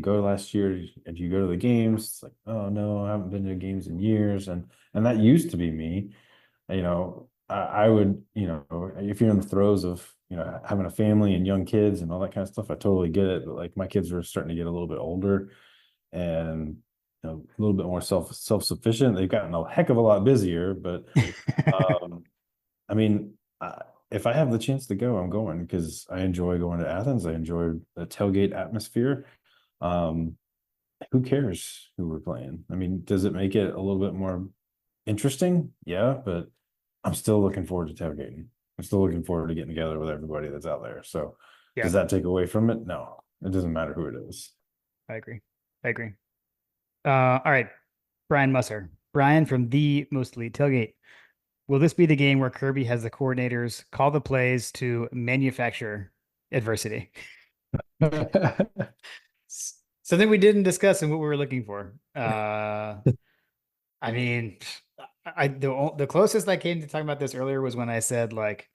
go last year? Did you go to the games?" It's like, "Oh no, I haven't been to games in years." And that used to be me. I would, if you're in the throes of, having a family and young kids and all that kind of stuff, I totally get it. But like, my kids are starting to get a little bit older, and a little bit more self-sufficient. They've gotten a heck of a lot busier, but um, I mean, if I have the chance to go, I'm going, because I enjoy going to Athens. I enjoy the tailgate atmosphere. Um, who cares who we're playing? I mean, does it make it a little bit more interesting? Yeah, but I'm still looking forward to tailgating. I'm still looking forward to getting together with everybody that's out there. So Yeah. does that take away from it? No, it doesn't matter who it is. I agree. I agree. All right. Brian Musser. Brian from the Most Elite Tailgate. Will this be the game where Kirby has the coordinators call the plays to manufacture adversity? Something we didn't discuss and what we were looking for. I mean, the closest I came to talking about this earlier was when I said like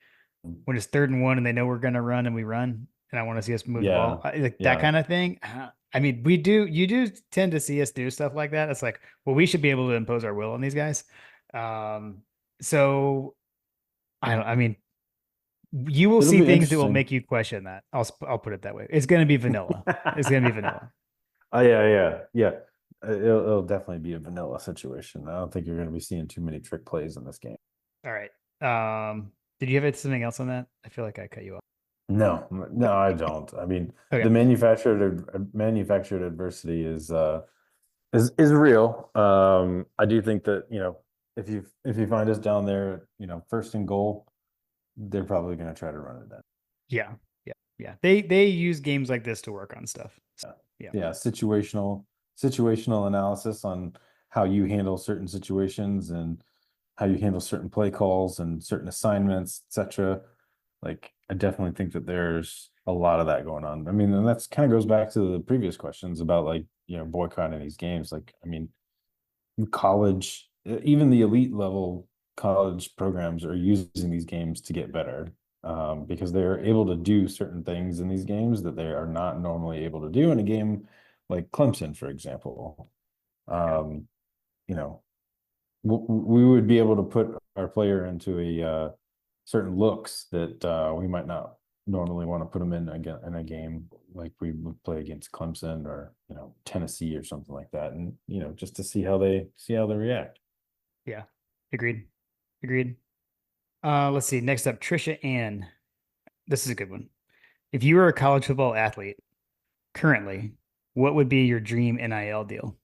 when it's 3rd and 1 and they know we're gonna run and we run and I want to see us move the Yeah, ball, like that yeah. kind of thing. I mean, you do tend to see us do stuff like that. It's like, well, we should be able to impose our will on these guys. Um, so I mean, you will It'll see be things that will interesting. make you question that. I'll put it that way. It's gonna be vanilla. It's gonna be vanilla. Oh yeah, yeah, yeah. it'll definitely be a vanilla situation. I don't think you're going to be seeing too many trick plays in this game. All right. Did you have something else on that? I feel like I cut you off. No, no, I don't. I mean, the Okay. manufactured adversity is real. I do think that, if you find us down there, first and goal, they're probably going to try to run it down. Yeah. Yeah. Yeah. They use games like this to work on stuff. So, yeah. Yeah, situational analysis on how you handle certain situations and how you handle certain play calls and certain assignments, etc. Like, I definitely think that there's a lot of that going on. I mean, and that's kind of goes back to the previous questions about, like, boycotting these games. Like, I mean, college, even the elite level college programs are using these games to get better, because they're able to do certain things in these games that they are not normally able to do in a game like Clemson, for example. Yeah. Um, you know, we would be able to put our player into a certain looks that we might not normally want to put them in again in a game like we would play against Clemson or Tennessee or something like that, and just to see how they react. Yeah. Agreed. Agreed. Let's see. Next up, Trisha Ann. This is a good one. If you were a college football athlete currently, what would be your dream NIL deal?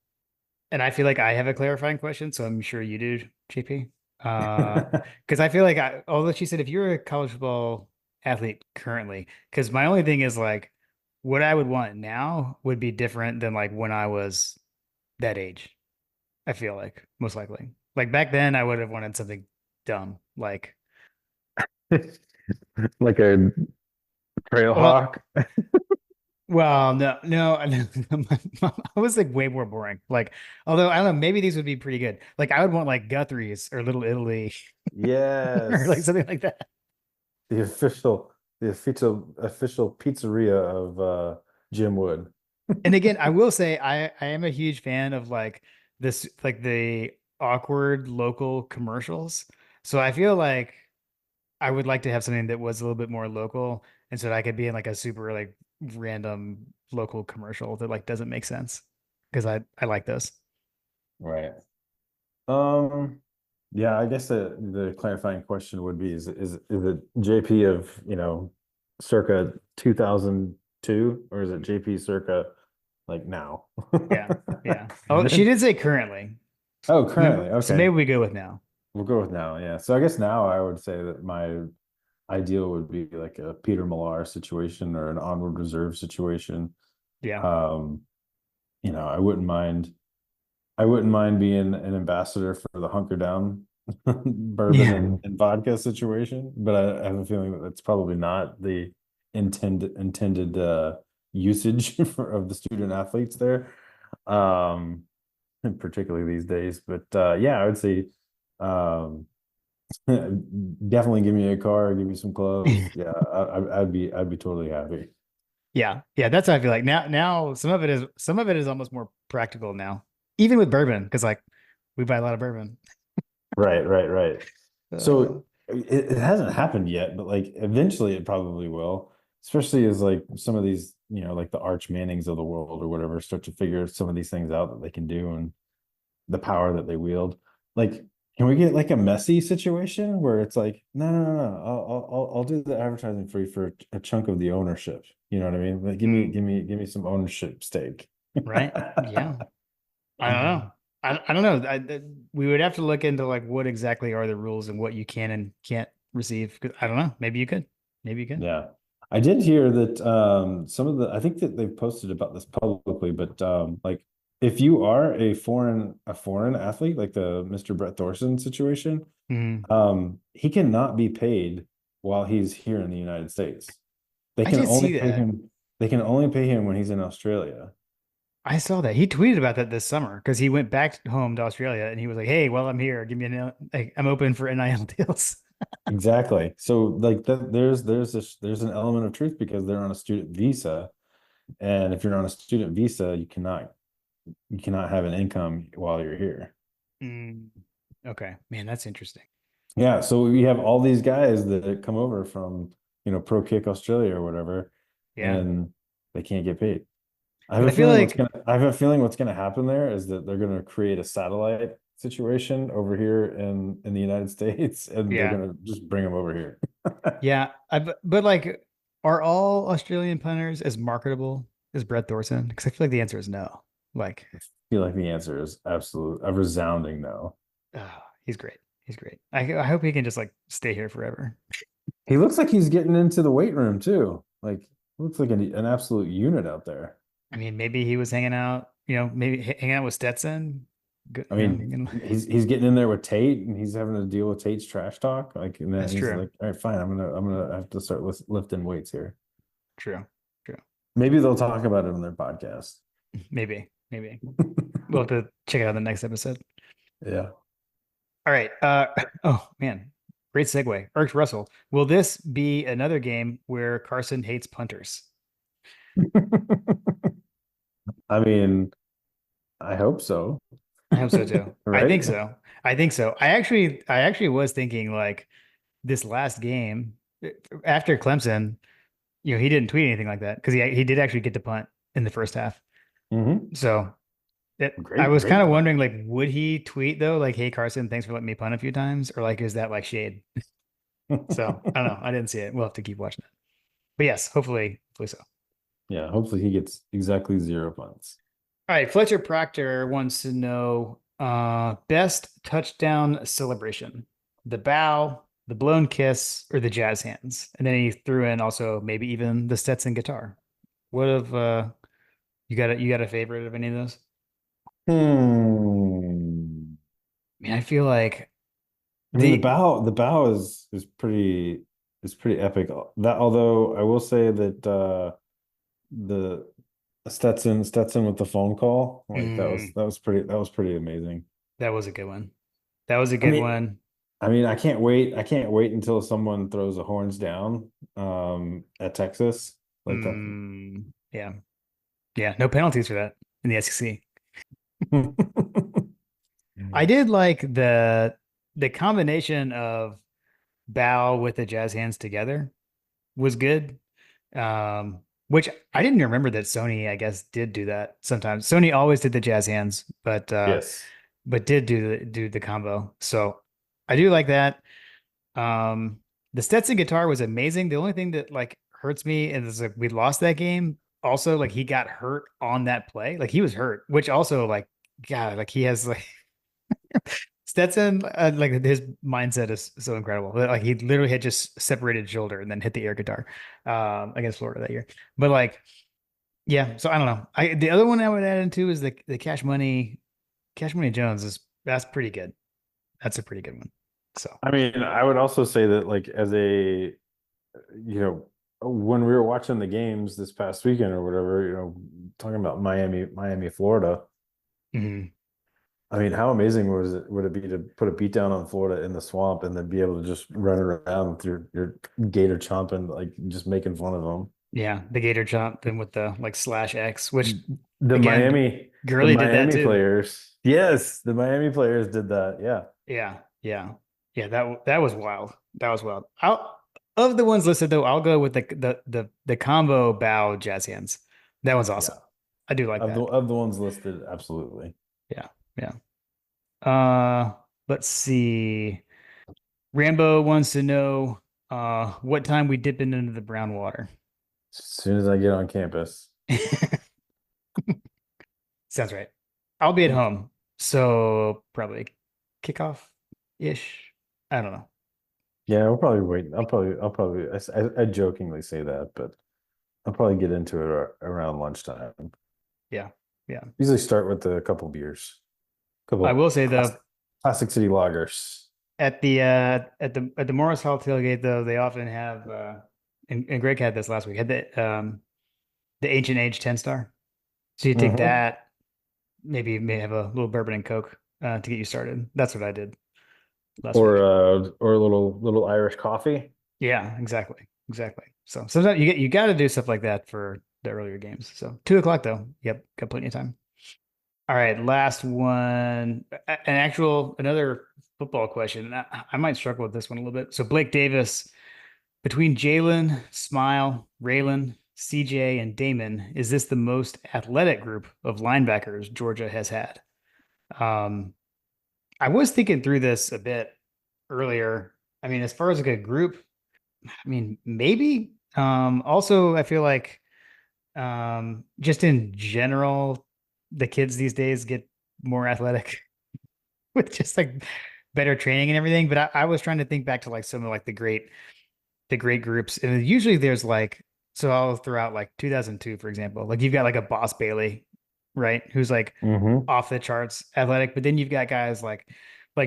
And I feel like I have a clarifying question, so I'm sure you do, JP. Because I feel like although she said if you're a college football athlete currently, because my only thing is like what I would want now would be different than like when I was that age. I feel like most likely. Like back then, I would have wanted something dumb, like Like a well, trailhawk. no, no, I was like way more boring. Like, although I don't know, maybe these would be pretty good. Like, I would want like Guthrie's or Little Italy or like Yes, something like that. the official pizzeria of Jim Wood. And again, I will say I am a huge fan of like this, like the awkward local commercials. So I feel like I would like to have something that was a little bit more local, and so that I could be in like a super like random local commercial that like doesn't make sense because I like those. Right. Um, yeah, I guess the clarifying question would be, is it JP of, circa 2002, or is it JP circa like now? Yeah, yeah. Oh, she did say currently. Oh, currently. So maybe Okay. we go with now. We'll go with now. Yeah. So I guess now I would say that my ideal would be like a Peter Millar situation or an Onward Reserve situation. Yeah. Um, I wouldn't mind being an ambassador for the Hunker Down bourbon Yeah. and vodka situation, but I have a feeling that that's probably not the intended usage of the student athletes there, um, and particularly these days. But yeah, I would say, um, definitely give me a car, give me some clothes. Yeah, I'd be totally happy. Yeah. Yeah. That's how I feel like now some of it is almost more practical now, even with bourbon, because like we buy a lot of bourbon. Right, right, right. Uh, So it hasn't happened yet, but like eventually it probably will, especially as like some of these, like the Arch Mannings of the world or whatever start to figure some of these things out that they can do and the power that they wield. Like, can we get like a messy situation where it's like, no, no, no, no, I'll do the advertising for you for a chunk of the ownership. You know what I mean? Like, give me, mm, give me, give me some ownership stake. right. Yeah. I don't know. I don't know. We would have to look into like what exactly are the rules and what you can and can't receive. 'Cause I don't know. Maybe you could. Maybe you could. Yeah. I did hear that I think that they've posted about this publicly, but like, if you are a foreign athlete, like the Mr. Brett Thorson situation, Mhm. he cannot be paid while he's here in the United States. They I can did only see pay that. him they can only pay him when he's in Australia. I saw that. He tweeted about that this summer because he went back home to Australia and he was like, "Hey, while I'm here, give me like I'm open for NIL deals." Exactly. So like that there's an element of truth because they're on a student visa. And if you're on a student visa, you cannot have an income while you're here. Mm, okay, man, that's interesting. Yeah, so we have all these guys that come over from, Pro Kick Australia or whatever, Yeah. and they can't get paid. But I feel like, I have a feeling what's gonna happen there is that they're gonna create a satellite situation over here in the United States, and they're yeah, gonna just bring them over here. yeah. But like, are all Australian punters as marketable as Brett Thorson? Because I feel like the answer is no. Like, I feel like the answer is a resounding no. he's great. He's great. I hope he can just like stay here forever. He looks like he's getting into the weight room too. Like looks like an absolute unit out there. I mean, maybe he was hanging out, maybe hanging out with Stetson. Good, I mean, he's getting in there with Tate, and he's having to deal with Tate's trash talk. Like, and then that's he's true. like, "All right, fine. I'm gonna have to start lifting weights here." True. True. Maybe they'll talk about it on their podcast. Maybe. Maybe. We'll have to check it out in the next episode. Yeah. All right. Oh man, great segue. Erks Russell. Will this be another game where Carson hates punters? I mean, I hope so. I hope so too. I Right? think so. I think so. I actually was thinking like this last game after Clemson, he didn't tweet anything like that because he did actually get to punt in the first half. Hmm. So I was kind Great of punt. wondering like, would he tweet though, like, "Hey Carson, thanks for letting me punt a few times," or like, is that like shade? So I don't know. I didn't see it. We'll have to keep watching it. But yes, hopefully so. Yeah, hopefully he gets exactly 0 punts. All right, Fletcher Proctor wants to know best touchdown celebration. The bow, the blown kiss, or the jazz hands. And then he threw in also maybe even the Stetson guitar. What of you got a favorite of any of those? Hmm. I mean, I feel like I mean, the the bow is pretty epic. That although I will say that the Stetson with the phone call, like mm, that was pretty amazing. that was a good one. That was a I good mean, one. I can't wait until someone throws the horns down at Texas. Like that. Yeah. Yeah, no penalties for that in the SEC. I did like the combination of bow with the jazz hands together was good. Which I didn't remember that Sony, I guess, did do that sometimes. Sony always did the jazz hands, Yes. but did do the combo. So I do like that. Um, the Stetson guitar was amazing. The only thing that like hurts me is like we lost that game. Also, like he got hurt on that play. Like he was hurt, which also like God, like he has like Stetson, like his mindset is so incredible. Like he literally had just separated shoulder and then hit the air guitar against Florida that year. But like, yeah. So I don't know. The other one I would add into is the Cash Money Jones that's pretty good. That's a pretty good one. So I mean, I would also say that like as a you know, when we were watching the games this past weekend or whatever, talking about Miami, Florida. mhm. I mean, how amazing would it be to put a beat down on Florida in the swamp and then be able to just run around with your gator chomping, like just making fun of them. Yeah, the Gator Chomp then with the like slash X, which The again, the Gurley did that Miami too. players. Yes, the Miami players did that. Yeah. Yeah, yeah, yeah. That was wild. That was wild. Of the ones listed though, I'll go with the combo bow jazz hands. That was awesome. Yeah. I do like that. Of the ones listed, absolutely. Yeah, yeah. Let's see. Rambo wants to know what time we dip into the brown water. As soon as I get on campus. Sounds right. I'll be at home, so probably kickoff ish. I don't know. Yeah, we'll probably wait. I'll probably, I jokingly say that, but I'll probably get into it around lunchtime. Yeah, yeah. Usually start with a couple beers, I couple will say though, classic city lagers. at the Morris Hall tailgate though, they often have and Greg had this last week, had the Ancient Age 10 star. So you take Hmm. that, maybe you may have a little bourbon and Coke to get you started. That's what I did last week. Or a little Irish coffee. Yeah, exactly. Exactly. So sometimes you got to do stuff like that for the earlier games. So 2 o'clock though. Yep, got plenty of time. All right, last one. Another football question. I might struggle with this one a little bit. So Blake Davis, between Jalen, Smile, Raylan, CJ, and Damon, is this the most athletic group of linebackers Georgia has had? Um, I was thinking through this a bit earlier. I mean, as far as like a group, I mean, maybe. Also, I feel like just in general, the kids these days get more athletic with just like better training and everything. But I was trying to think back to like some of like the great groups. And usually there's like, so I'll throw out like 2002, for example. Like you've got like a Boss Bailey, right? Who's like Mm-hmm. off the charts athletic. But then you've got guys like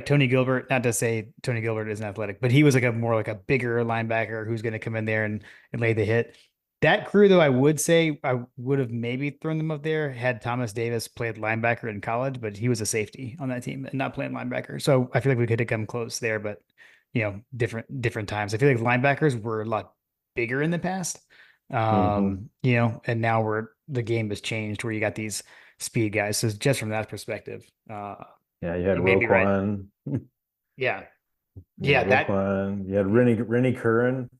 Tony Gilbert, not to say Tony Gilbert isn't athletic, but he was like a more like a bigger linebacker who's going to come in there and lay the hit. That crew, though, I would say I would have maybe thrown them up there had Thomas Davis played linebacker in college, but he was a safety on that team and not playing linebacker. So I feel like we could have come close there, but different times. I feel like linebackers were a lot bigger in the past. Mm-hmm. And now the game has changed where you got these speed guys. So just from that perspective, Yeah, you had you may be right. Roquan. Yeah. You had Yeah, that Roquan. You had Rennie Curran.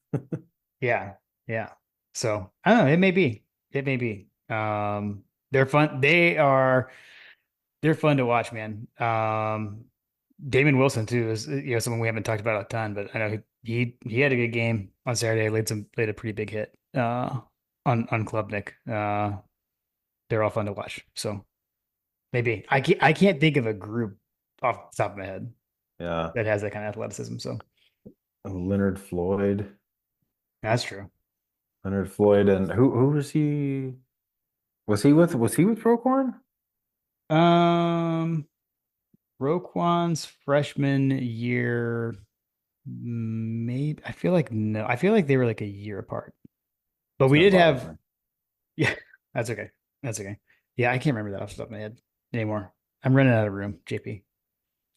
yeah, yeah. So I don't know, it may be. It may be. They're fun. They're fun to watch, man. Damon Wilson too is someone we haven't talked about a ton, but I know he had a good game on Saturday, laid a pretty big hit on Klubnik. They're all fun to watch. So maybe I can't think of a group off the top of my head Yeah. that has that kind of athleticism. So Leonard Floyd. that's true. Leonard Floyd and who was he? Was he with Roquan? Um, Roquan's freshman year, maybe I feel like no, I feel like they were like a year apart. But It's we gonna did bother have, me. yeah, that's okay. That's okay. Yeah, I can't remember that off the top of my head anymore. I'm running out of room, JP,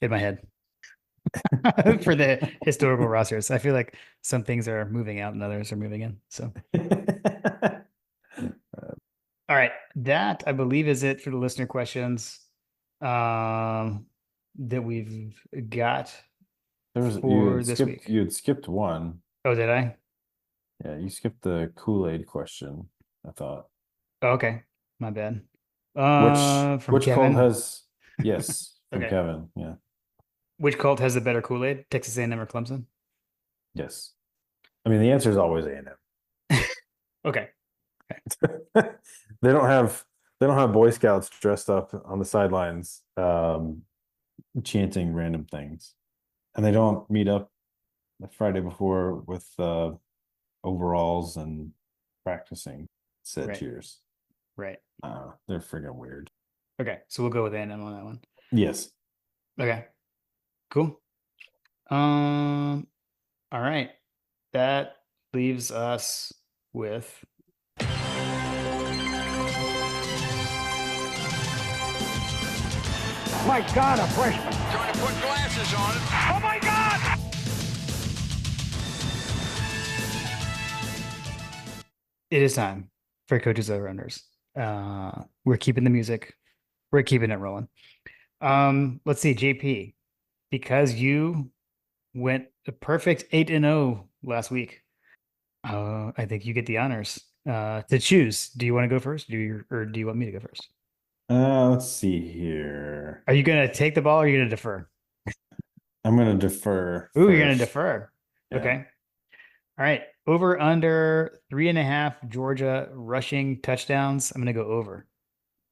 in my head for the historical rosters. I feel like some things are moving out and others are moving in. So, all right, that I believe is it for the listener questions that we've got for this week. You had skipped one. Oh, did I? Yeah, you skipped the Kool-Aid question, I thought. Oh, okay, my bad. From Which cult Kevin. has yes, from Okay. Kevin. Yeah. Which cult has the better Kool-Aid? Texas A&M or Clemson? Yes. I mean the answer is always A&M. Okay. They don't have Boy Scouts dressed up on the sidelines chanting random things. And they don't meet up the Friday before with overalls and practicing said Right. cheers. Right. They're friggin' weird. Okay. So we'll go with A&M on that one. Yes. Okay. Cool. All right. That leaves us with My God, a freshman. Trying to put glasses on it. Oh my God! it is time for coaches over unders. We're keeping the music. We're keeping it rolling. Let's see, JP, because you went a perfect 8-0 last week. I think you get the honors to choose. Do you want to go first? Or do you want me to go first? Let's see here. Are you going to take the ball or are you going to defer? I'm gonna defer Ooh, you're going to first. defer. Yeah. Okay. All right. Over under 3.5 Georgia rushing touchdowns. I'm going to go over.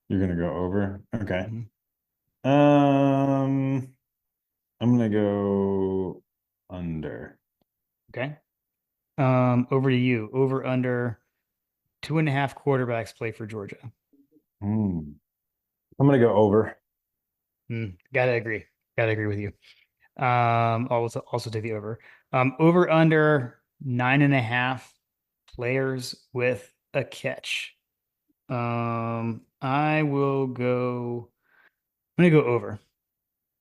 You're gonna go over? Okay. Mhm. I'm gonna go under. Okay. Over to you. Over under 2.5 quarterbacks play for Georgia. I'm gonna go over. Gotta agree. Gotta agree with you. Also take the over. Over under 9.5 players with a catch. I will go. I'm gonna go over.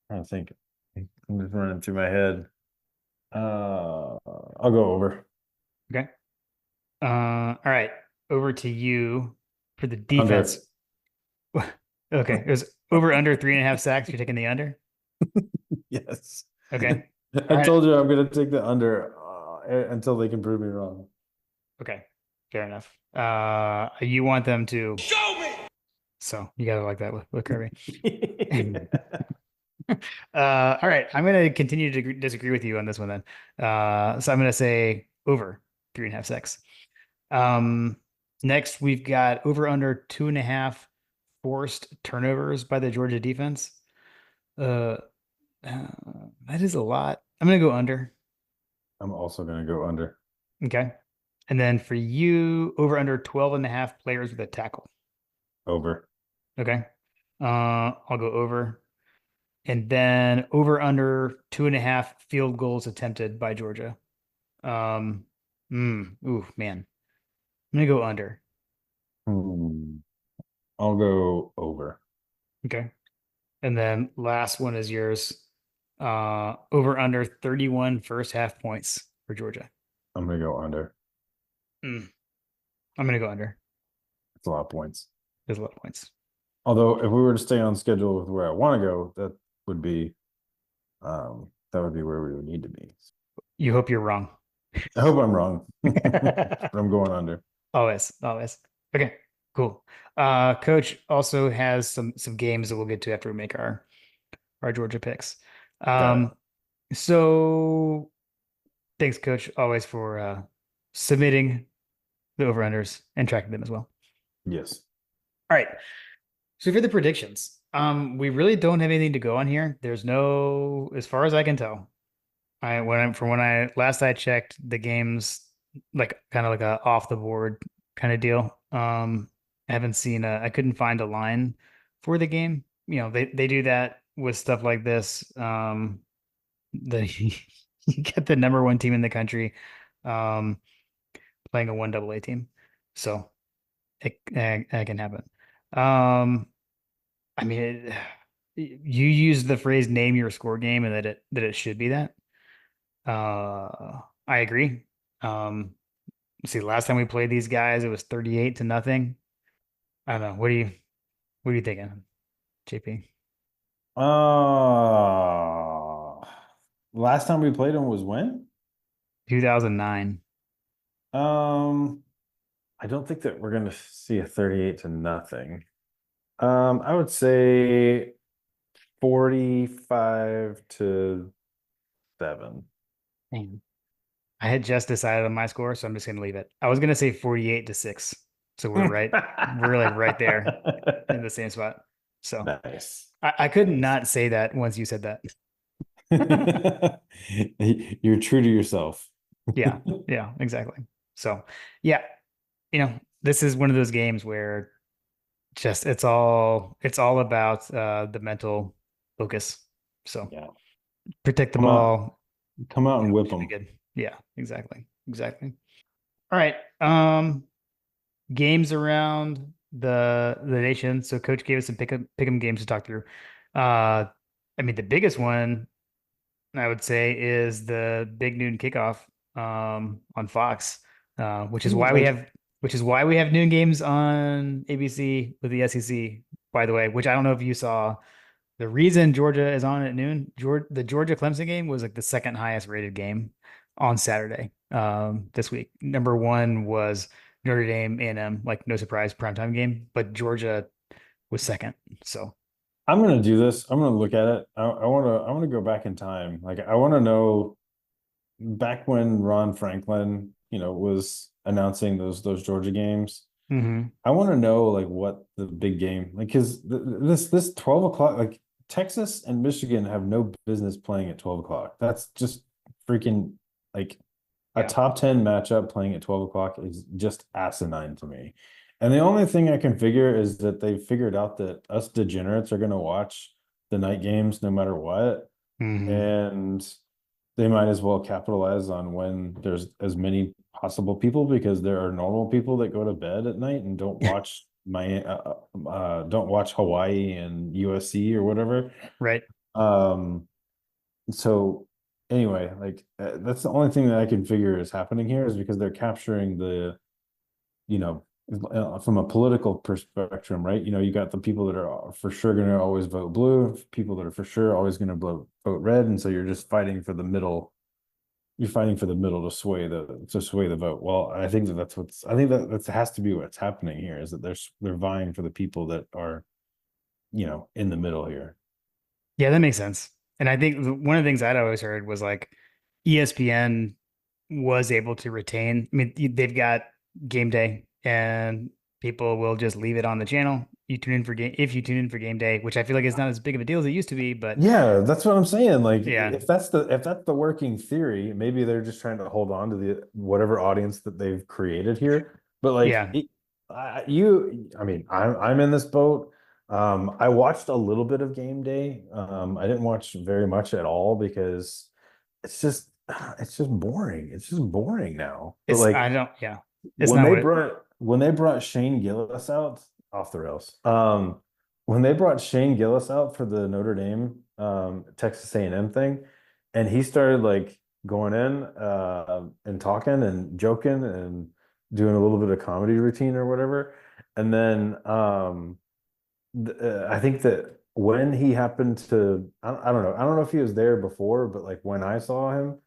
I think I'm just running through my head. I'll go over. Okay. All right. Over to you for the Under. defense. Okay. It was over under 3.5 sacks. You're taking the under. Yes. Okay. I All right. told you I'm gonna take the under until they can prove me wrong. Okay. Fair enough. You want them to show me. So you gotta like that with Kirby. All right, I'm gonna continue to disagree with you on this one then. So I'm gonna say over 3.5 sacks. Next we've got over under 2.5 forced turnovers by the Georgia defense. Uh, that is a lot. I'm gonna go under. I'm also going to go under. Okay. And then for you, over under 12.5 players with a tackle. Over. Okay. I'll go over. And then over under 2.5 field goals attempted by Georgia. Ooh, man. I'm gonna go under. I'll go over. Okay. And then last one is yours. Over under 31 first half points for Georgia. I'm going to go under. I'm gonna go under. It's a lot of points. There's a lot of points. Although if we were to stay on schedule with where I want to go, that would be where we would need to be. You hope you're wrong. I hope I'm wrong. But I'm going under. Always. Okay, cool. Coach also has some games that we'll get to after we make our Georgia picks. So thanks, Coach, always for submitting the over-unders and tracking them as well. Yes. All right. So for the predictions, we really don't have anything to go on here. There's no, as far as I can tell, when I last I checked the games, like kind of like a off the board kind of deal. I haven't seen I couldn't find a line for the game. You know, they do that with stuff like this. You get the number one team in the country, playing a 1AA team. So it can happen. I mean, you use the phrase "name your score game" and that it should be that. I agree. See, last time we played these guys, it was 38-0. I don't know. What are you thinking, JP? Last time we played them was when? 2009. I don't think that we're gonna see a 38-0. I would say 45-7. Man. I had just decided on my score, so I'm just gonna leave it. I was gonna say 48-6. So we're right. We're like right there in the same spot. So nice. I could not say that once you said that. You're true to yourself. Yeah, exactly. So yeah, this is one of those games where just it's all about the mental focus. So yeah, protect the ball. Come out and whip them. Good. Yeah, exactly. All right. Games around the nation. So Coach gave us some pick 'em games to talk through. I mean, the biggest one I would say is the big noon kickoff on Fox, which is why we have noon games on ABC with the SEC, by the way, which I don't know if you saw. The reason Georgia is on at noon, the Georgia Clemson game was like the second highest rated game on Saturday this week. Number one was Notre Dame A&M, like no surprise, primetime game, but Georgia was second. So I'm gonna do this. I'm gonna look at it. I want to go back in time. Like I want to know back when Ron Franklin, was announcing those Georgia games. I want to know like what the big game, like, because this 12 o'clock, like Texas and Michigan have no business playing at 12 o'clock. That's just freaking like a top 10 matchup playing at 12 o'clock is just asinine to me. And the only thing I can figure is that they figured out that us degenerates are going to watch the night games no matter what. And they might as well capitalize on when there's as many possible people, because there are normal people that go to bed at night and don't watch don't watch Hawaii and USC or whatever. Right. So anyway, like that's the only thing that I can figure is happening here, is because they're capturing the, from a political perspective, right? You got the people that are for sure going to always vote blue, people that are for sure always going to vote red, and so you're just fighting for the middle you're fighting for the middle to sway the vote. Well, I think that has to be what's happening here, is that they're vying for the people that are, in the middle here. Yeah, that makes sense. And I think one of the things I'd always heard was like ESPN was able to retain. I mean, they've got game day and people will just leave it on the channel. You tune in for game if you tune in for game day, which I feel like is not as big of a deal as it used to be, but Yeah, that's what I'm saying. Like, yeah, if that's the working theory, maybe they're just trying to hold on to the whatever audience that they've created here. But like, yeah, I mean, I'm in this boat. I watched a little bit of game day. I didn't watch very much at all because it's just boring. It's just boring now. But it's like, I don't yeah. It's not what it, when they brought Shane Gillis out, off the rails. When they brought Shane Gillis out for the Notre Dame Texas A&M thing, and he started like going in and talking and joking and doing a little bit of comedy routine or whatever. And then I think that when he happened to, I don't know, I don't know if he was there before, but like when I saw him,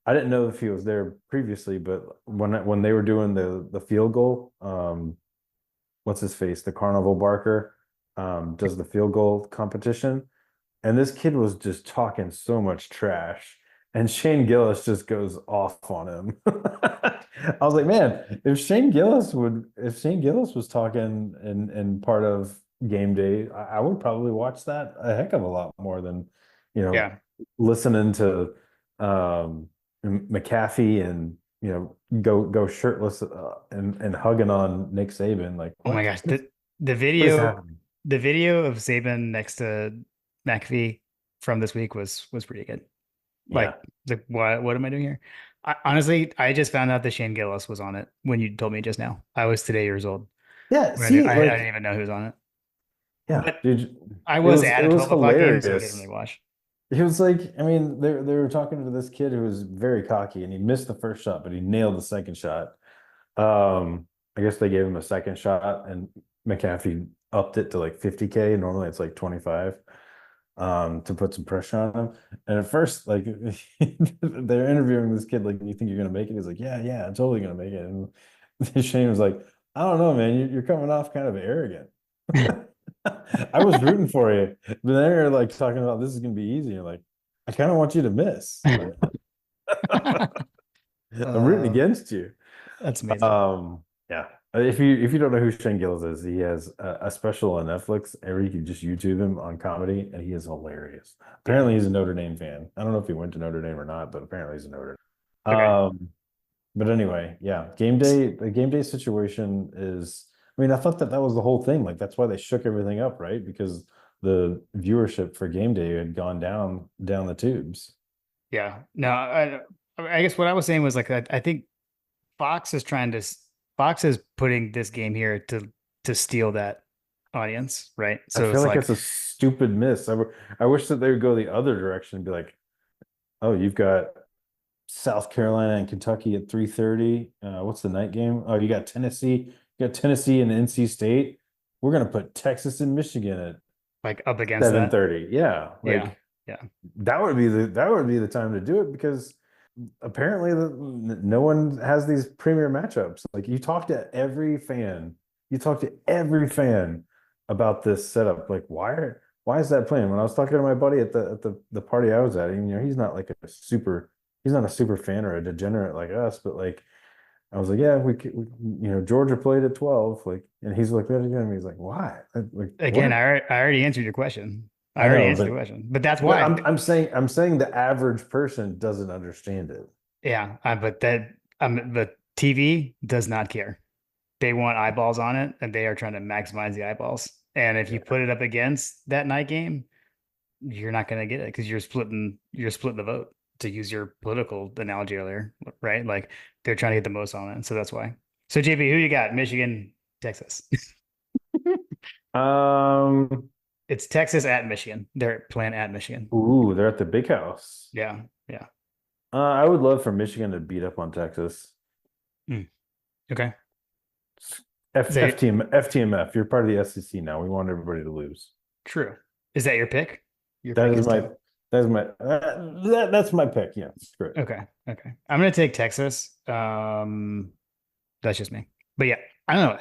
I didn't know if he was there previously, but when they were doing the field goal, what's his face, the Carnival Barker, does the field goal competition, and this kid was just talking so much trash, and Shane Gillis just goes off on him. I was like, man, if Shane Gillis was talking in part of game day, I would probably watch that a heck of a lot more than, yeah. listening to McAfee and go shirtless and hugging on Nick Saban. Like, Oh my what? gosh, the What is video happening? the video of Saban next to McAfee from this week was pretty good. Yeah. Like what am I doing here? Honestly, I just found out that Shane Gillis was on it when you told me just now. I was today years old. Yeah, I see, didn't like, even know who was on it. yeah, But dude, I it was was at it a was 12 o'clock game, so I didn't really hilarious. watch. He was like, I mean, they were talking to this kid who was very cocky, and he missed the first shot, but he nailed the second shot. I guess they gave him a second shot, and McAfee upped it to like 50K. Normally it's like 25, to put some pressure on him. And at first, like, they're interviewing this kid, like, you think you're gonna make it? He's like, yeah, I'm totally gonna make it. And Shane was like, I don't know, man, you're coming off kind of arrogant. I was rooting for you, but then you're like talking about this is gonna be easy. You're like, I kind of want you to miss. Like, I'm rooting Uh, against you. that's amazing. Yeah. If you don't know who Shane Gillis is, he has a special on Netflix, or you can just YouTube him on comedy, and he is hilarious. Yeah. Apparently, he's a Notre Dame fan. I don't know if he went to Notre Dame or not, but apparently he's a Notre Dame. Okay. But anyway, yeah, game day. The game day situation is. I mean, I thought that was the whole thing. Like, that's why they shook everything up, right? Because the viewership for game day had gone down the tubes. Yeah. No, I guess what I was saying was like I think Fox is trying to Fox is putting this game here to steal that audience, right? I So feel it's like like it's a stupid miss. I wish that they would go the other direction and be like, oh, you've got South Carolina and Kentucky at 3:30. What's the night game? Oh, you got Tennessee. You got Tennessee and NC State. We're gonna put Texas and Michigan at like up against that. 7:30. Yeah, Yeah. like, Yeah. that would be the time to do it, because apparently no one has these premier matchups. Like, you talk to every fan about this setup. Like, why is that playing? When I was talking to my buddy at the party I was at, he's not like he's not a super fan or a degenerate like us, but like, I was like, yeah, Georgia played at 12, like, and he's like, that again. He's like, why? Like, Again, what? I already answered your question. I I already know, answered the but question. But that's but why. I'm saying the average person doesn't understand it. Yeah, but TV does not care. They want eyeballs on it and they are trying to maximize the eyeballs. And if you Yeah. put it up against that night game, you're not going to get it because you're splitting the vote, to use your political analogy earlier, right? Like they're trying to get the most on it. So that's why. So JP, who you got? Michigan, Texas. Um, It's Texas at Michigan. They're playing at Michigan. ooh, they're at the big house. Yeah. Yeah. I would love for Michigan to beat up on Texas. Okay. F Is that FTMF, you're part of the SEC now. We want everybody to lose. true? Is that your pick? Your That pick is is my to that's my pick. Yeah, screw it. Okay. Okay. I'm gonna take Texas. That's just me. But yeah, I don't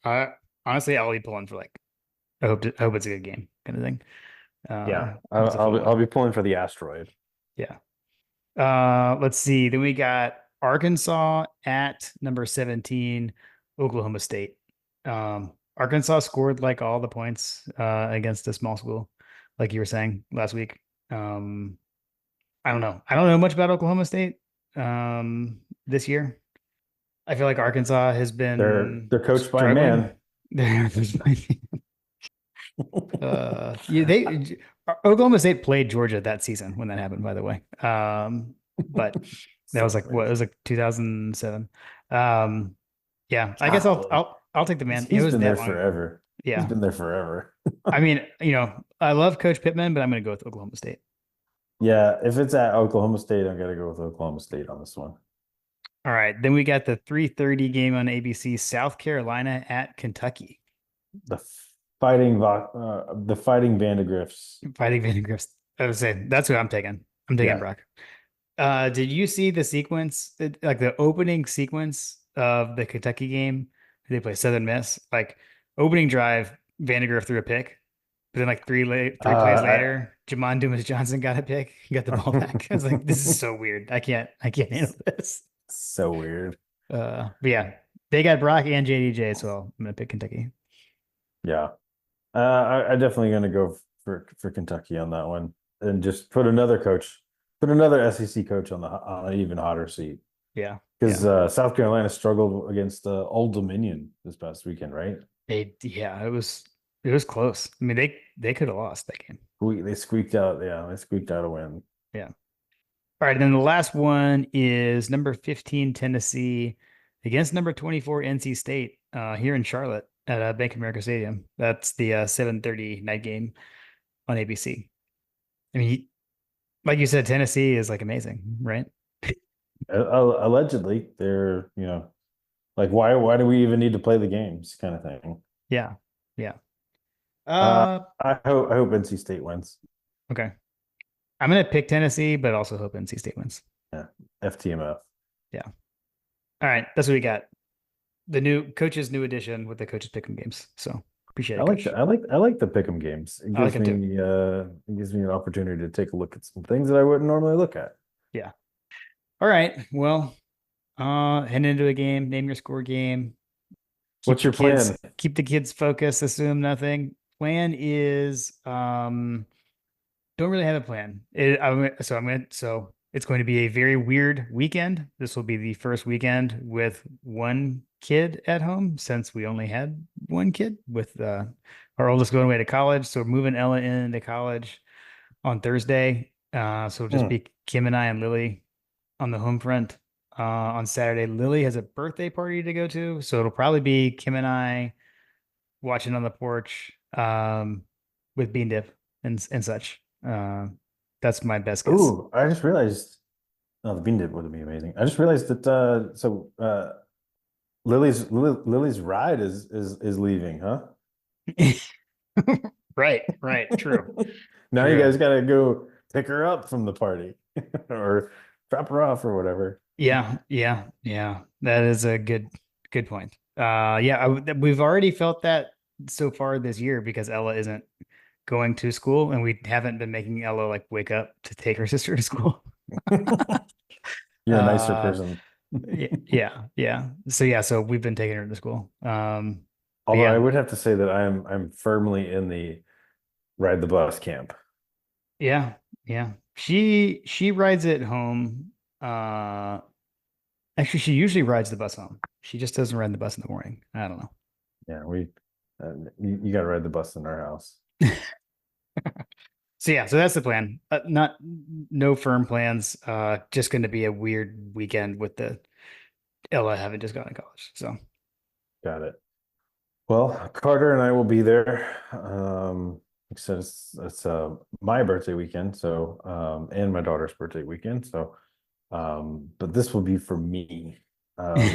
know. Honestly, I'll be pulling for like I hope it's a good game kind of thing. Yeah, If it's a fun I'll one. be pulling for the asteroid. Yeah. Let's see. Then we got Arkansas at number 17, Oklahoma State. Arkansas scored like all the points against a small school, like you were saying last week. I don't know. I don't know much about Oklahoma State this year. I feel like Arkansas has been They're coached by a struggling. man. Yeah, they Oklahoma State played Georgia that season when that happened, by the way. But that was So like what it was like 2007. Yeah, I guess golly. I'll take the man. It He's was been that there long ago. forever. He's Yeah, been there forever. I mean, I love Coach Pittman, but I'm going to go with Oklahoma State. Yeah, if it's at Oklahoma State, I'm gonna go with Oklahoma State on this one. All right, then we got the 3:30 game on ABC, South Carolina at Kentucky. The the fighting Vandegriffs. Fighting Vandegrift. I would say that's who I'm taking. I'm taking Yeah. Brock. Did you see the sequence, like the opening sequence of the Kentucky game? They play Southern Miss. Like opening drive, Vandegrift threw a pick, but then like three plays later, Jamon Dumas Johnson got a pick. He got the ball back. I was like, this is so weird. I can't handle this. So weird. But yeah, they got Brock and JDJ, so I'm gonna pick Kentucky. Yeah. I definitely gonna go for Kentucky on that one, and just put another SEC coach on an even hotter seat. Yeah, Because South Carolina struggled against Old Dominion this past weekend, right? it was close. I mean, they could have lost that game. They squeaked out a win. Yeah. All right, and then the last one is number 15 Tennessee against number 24 NC State here in Charlotte at Bank of America Stadium. That's the 7:30 night game on ABC. I mean, like you said, Tennessee is like amazing, right? Allegedly, they're like why do we even need to play the games kind of thing. Yeah, yeah. I hope NC State wins. Okay. I'm gonna pick Tennessee, but also hope NC State wins. Yeah, FTMF. Yeah. All right, that's what we got. The new coach's new edition with the coaches pick 'em games. So appreciate it. I like the pick'em games. It I like gives me an opportunity to take a look at some things that I wouldn't normally look at. Yeah. All right. Well, heading into a game, name your score game. What's your plan? Keep the kids focused, assume nothing. Plan is don't really have a plan. So it's going to be a very weird weekend. This will be the first weekend with one kid at home since we only had one kid with our oldest going away to college. So we're moving Ella into college on Thursday. So it'll just be Kim and I and Lily on the home front. On Saturday, Lily has a birthday party to go to. So it'll probably be Kim and I watching on the porch with Bean Dip and such. That's my best guess. Ooh, I just realized. Oh, the bean dip would be amazing. I just realized that Lily's ride is leaving, huh? Right, true. Now True. you guys gotta go pick her up from the party or drop her off or whatever. Yeah. That is a good point. We've already felt that so far this year because Ella isn't going to school and we haven't been making Ella like wake up to take her sister to school. You're a nicer person. Yeah. So we've been taking her to school. Although yeah. I would have to say that I'm firmly in the ride the bus camp. Yeah. She rides it home. Actually, she usually rides the bus home. She just doesn't ride the bus in the morning. I don't know. Yeah, you got to ride the bus in our house. So that's the plan. No firm plans. Just going to be a weird weekend with the Ella having just gone to college. So got it. Well, Carter and I will be there. Like I said, it's my birthday weekend, so and my daughter's birthday weekend. So, but this will be for me.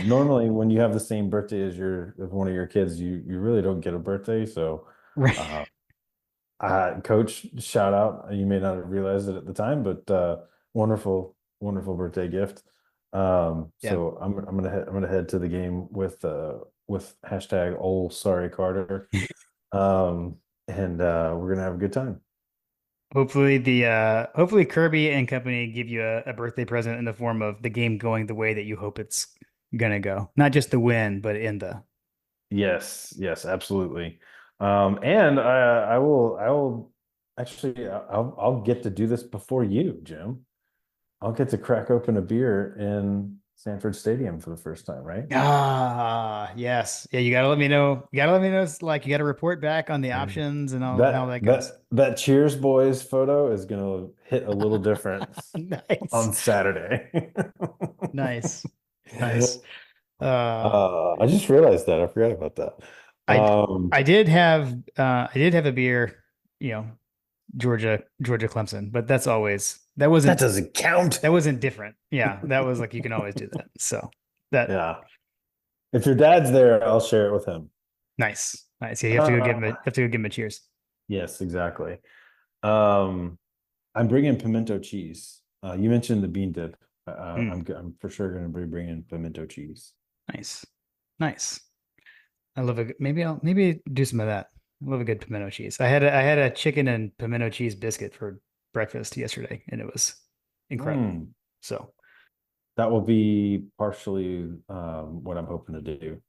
Normally, when you have the same birthday as one of your kids, you really don't get a birthday. So, right. Coach, shout out. You may not have realized it at the time, but wonderful, wonderful birthday gift. Yeah. So I'm gonna head to the game with hashtag old sorry Carter. And we're gonna have a good time. Hopefully Kirby and company give you a birthday present in the form of the game going the way that you hope it's gonna go. Not just the win, but in the Yes, yes, absolutely. And I will actually I'll get to do this before you, Jim. I'll get to crack open a beer in Sanford Stadium for the first time, right? yes. Yeah, you gotta let me know. You gotta let me know. It's like you gotta report back on the Mm. options and all how That that goes. that Cheers Boys photo is gonna hit a little different Nice. on Saturday. Nice. Nice. Uh I just realized that. I forgot about that. I I did have a beer, you know, Georgia Clemson, but That doesn't count. that wasn't different. Yeah, that was like you can always do that. So that Yeah. If your dad's there, I'll share it with him. nice. Nice. Yeah, you have to go give him Uh, a cheers. yes, exactly. Um, I'm bringing pimento cheese. You mentioned the bean dip. Mm, I'm for sure going to be bringing pimento cheese. nice. Nice. I love a maybe do some of that. I love a good pimento cheese. I had a chicken and pimento cheese biscuit for breakfast yesterday, and it was incredible. Mm, So that will be partially what I'm hoping to do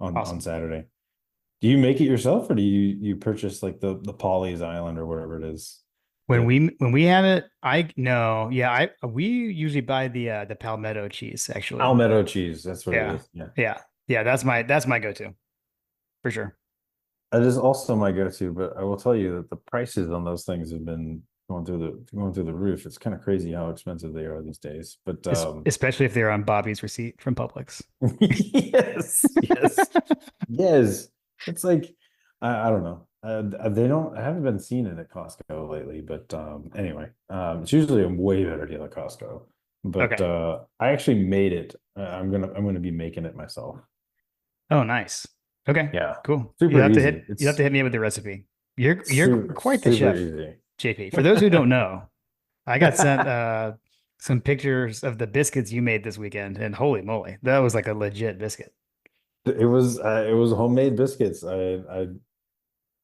on awesome. Saturday. Do you make it yourself, or do you purchase like the Polly's Island or whatever it is? When Dip? we have it, I no, yeah, I we usually buy the Palmetto cheese actually. Palmetto cheese. That's what it Yeah, is. Yeah. yeah, yeah. That's my go-to for sure. That is also my go-to, but I will tell you that the prices on those things have been going through the roof. It's kind of crazy how expensive they are these days. But Especially if they're on Bobby's receipt from Publix. yes, yes, yes. It's like I don't know. They don't. I haven't been seen it at Costco lately, but anyway, it's usually a way better deal at Costco. But Okay. I actually made it. I'm gonna be making it myself. Oh, nice. Okay, Yeah, cool. super easy. You'll have It's to hit me with the recipe. You're quite the super chef, easy. JP. For those who don't know, I got sent some pictures of the biscuits you made this weekend, and holy moly, that was like a legit biscuit. It was homemade biscuits.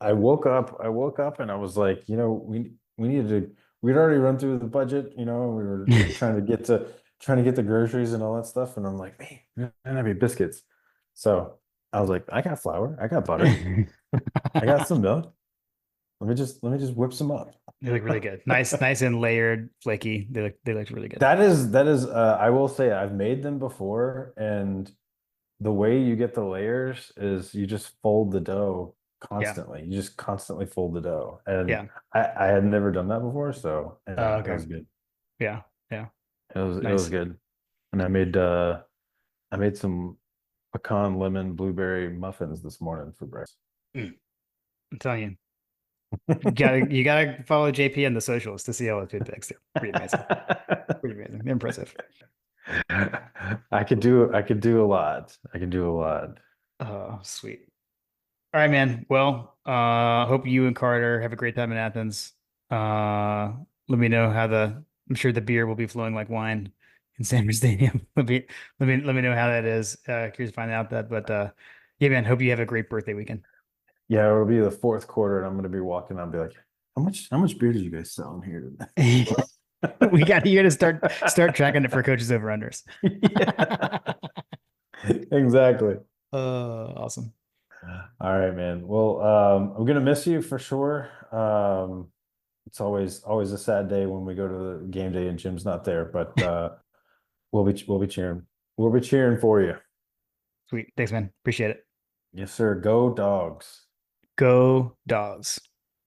I woke up and I was like, we needed to we'd already run through the budget, we were trying to get the groceries and all that stuff. And I'm like, man, we don't have any biscuits. So I was like, I got flour, I got butter, I got some milk. Let me just whip some up. They look really good. Nice and layered, flaky. They look really good. That is I will say I've made them before, and the way you get the layers is you just fold the dough Yeah. constantly. You just constantly fold the dough. And Yeah. I had never done that before, so Oh, yeah, it okay. was good. Yeah. Yeah. It was Nice. good. And I made some pecan lemon blueberry muffins this morning for breakfast. Mm, I'm telling you, you gotta follow JP on the socials to see all his food pics. They're pretty amazing. Pretty amazing. They're impressive. I could do a lot. I can do a lot. Oh, sweet. All right, man. Well, hope you and Carter have a great time in Athens. Let me know how I'm sure the beer will be flowing like wine in Sanford Stadium. Let me know how that is. Curious to find out that, but yeah, man, hope you have a great birthday weekend. Yeah, it'll be the fourth quarter, and I'm gonna be walking out and be like, how much beer did you guys sell in here today? You got to start tracking it for coaches over unders. Yeah, exactly. Awesome. All right, man. Well, I'm gonna miss you for sure. It's always a sad day when we go to the game day and Jim's not there, but we'll be cheering. We'll be cheering for you. Sweet. Thanks, man. Appreciate it. Yes, sir. Go dogs. Go dogs.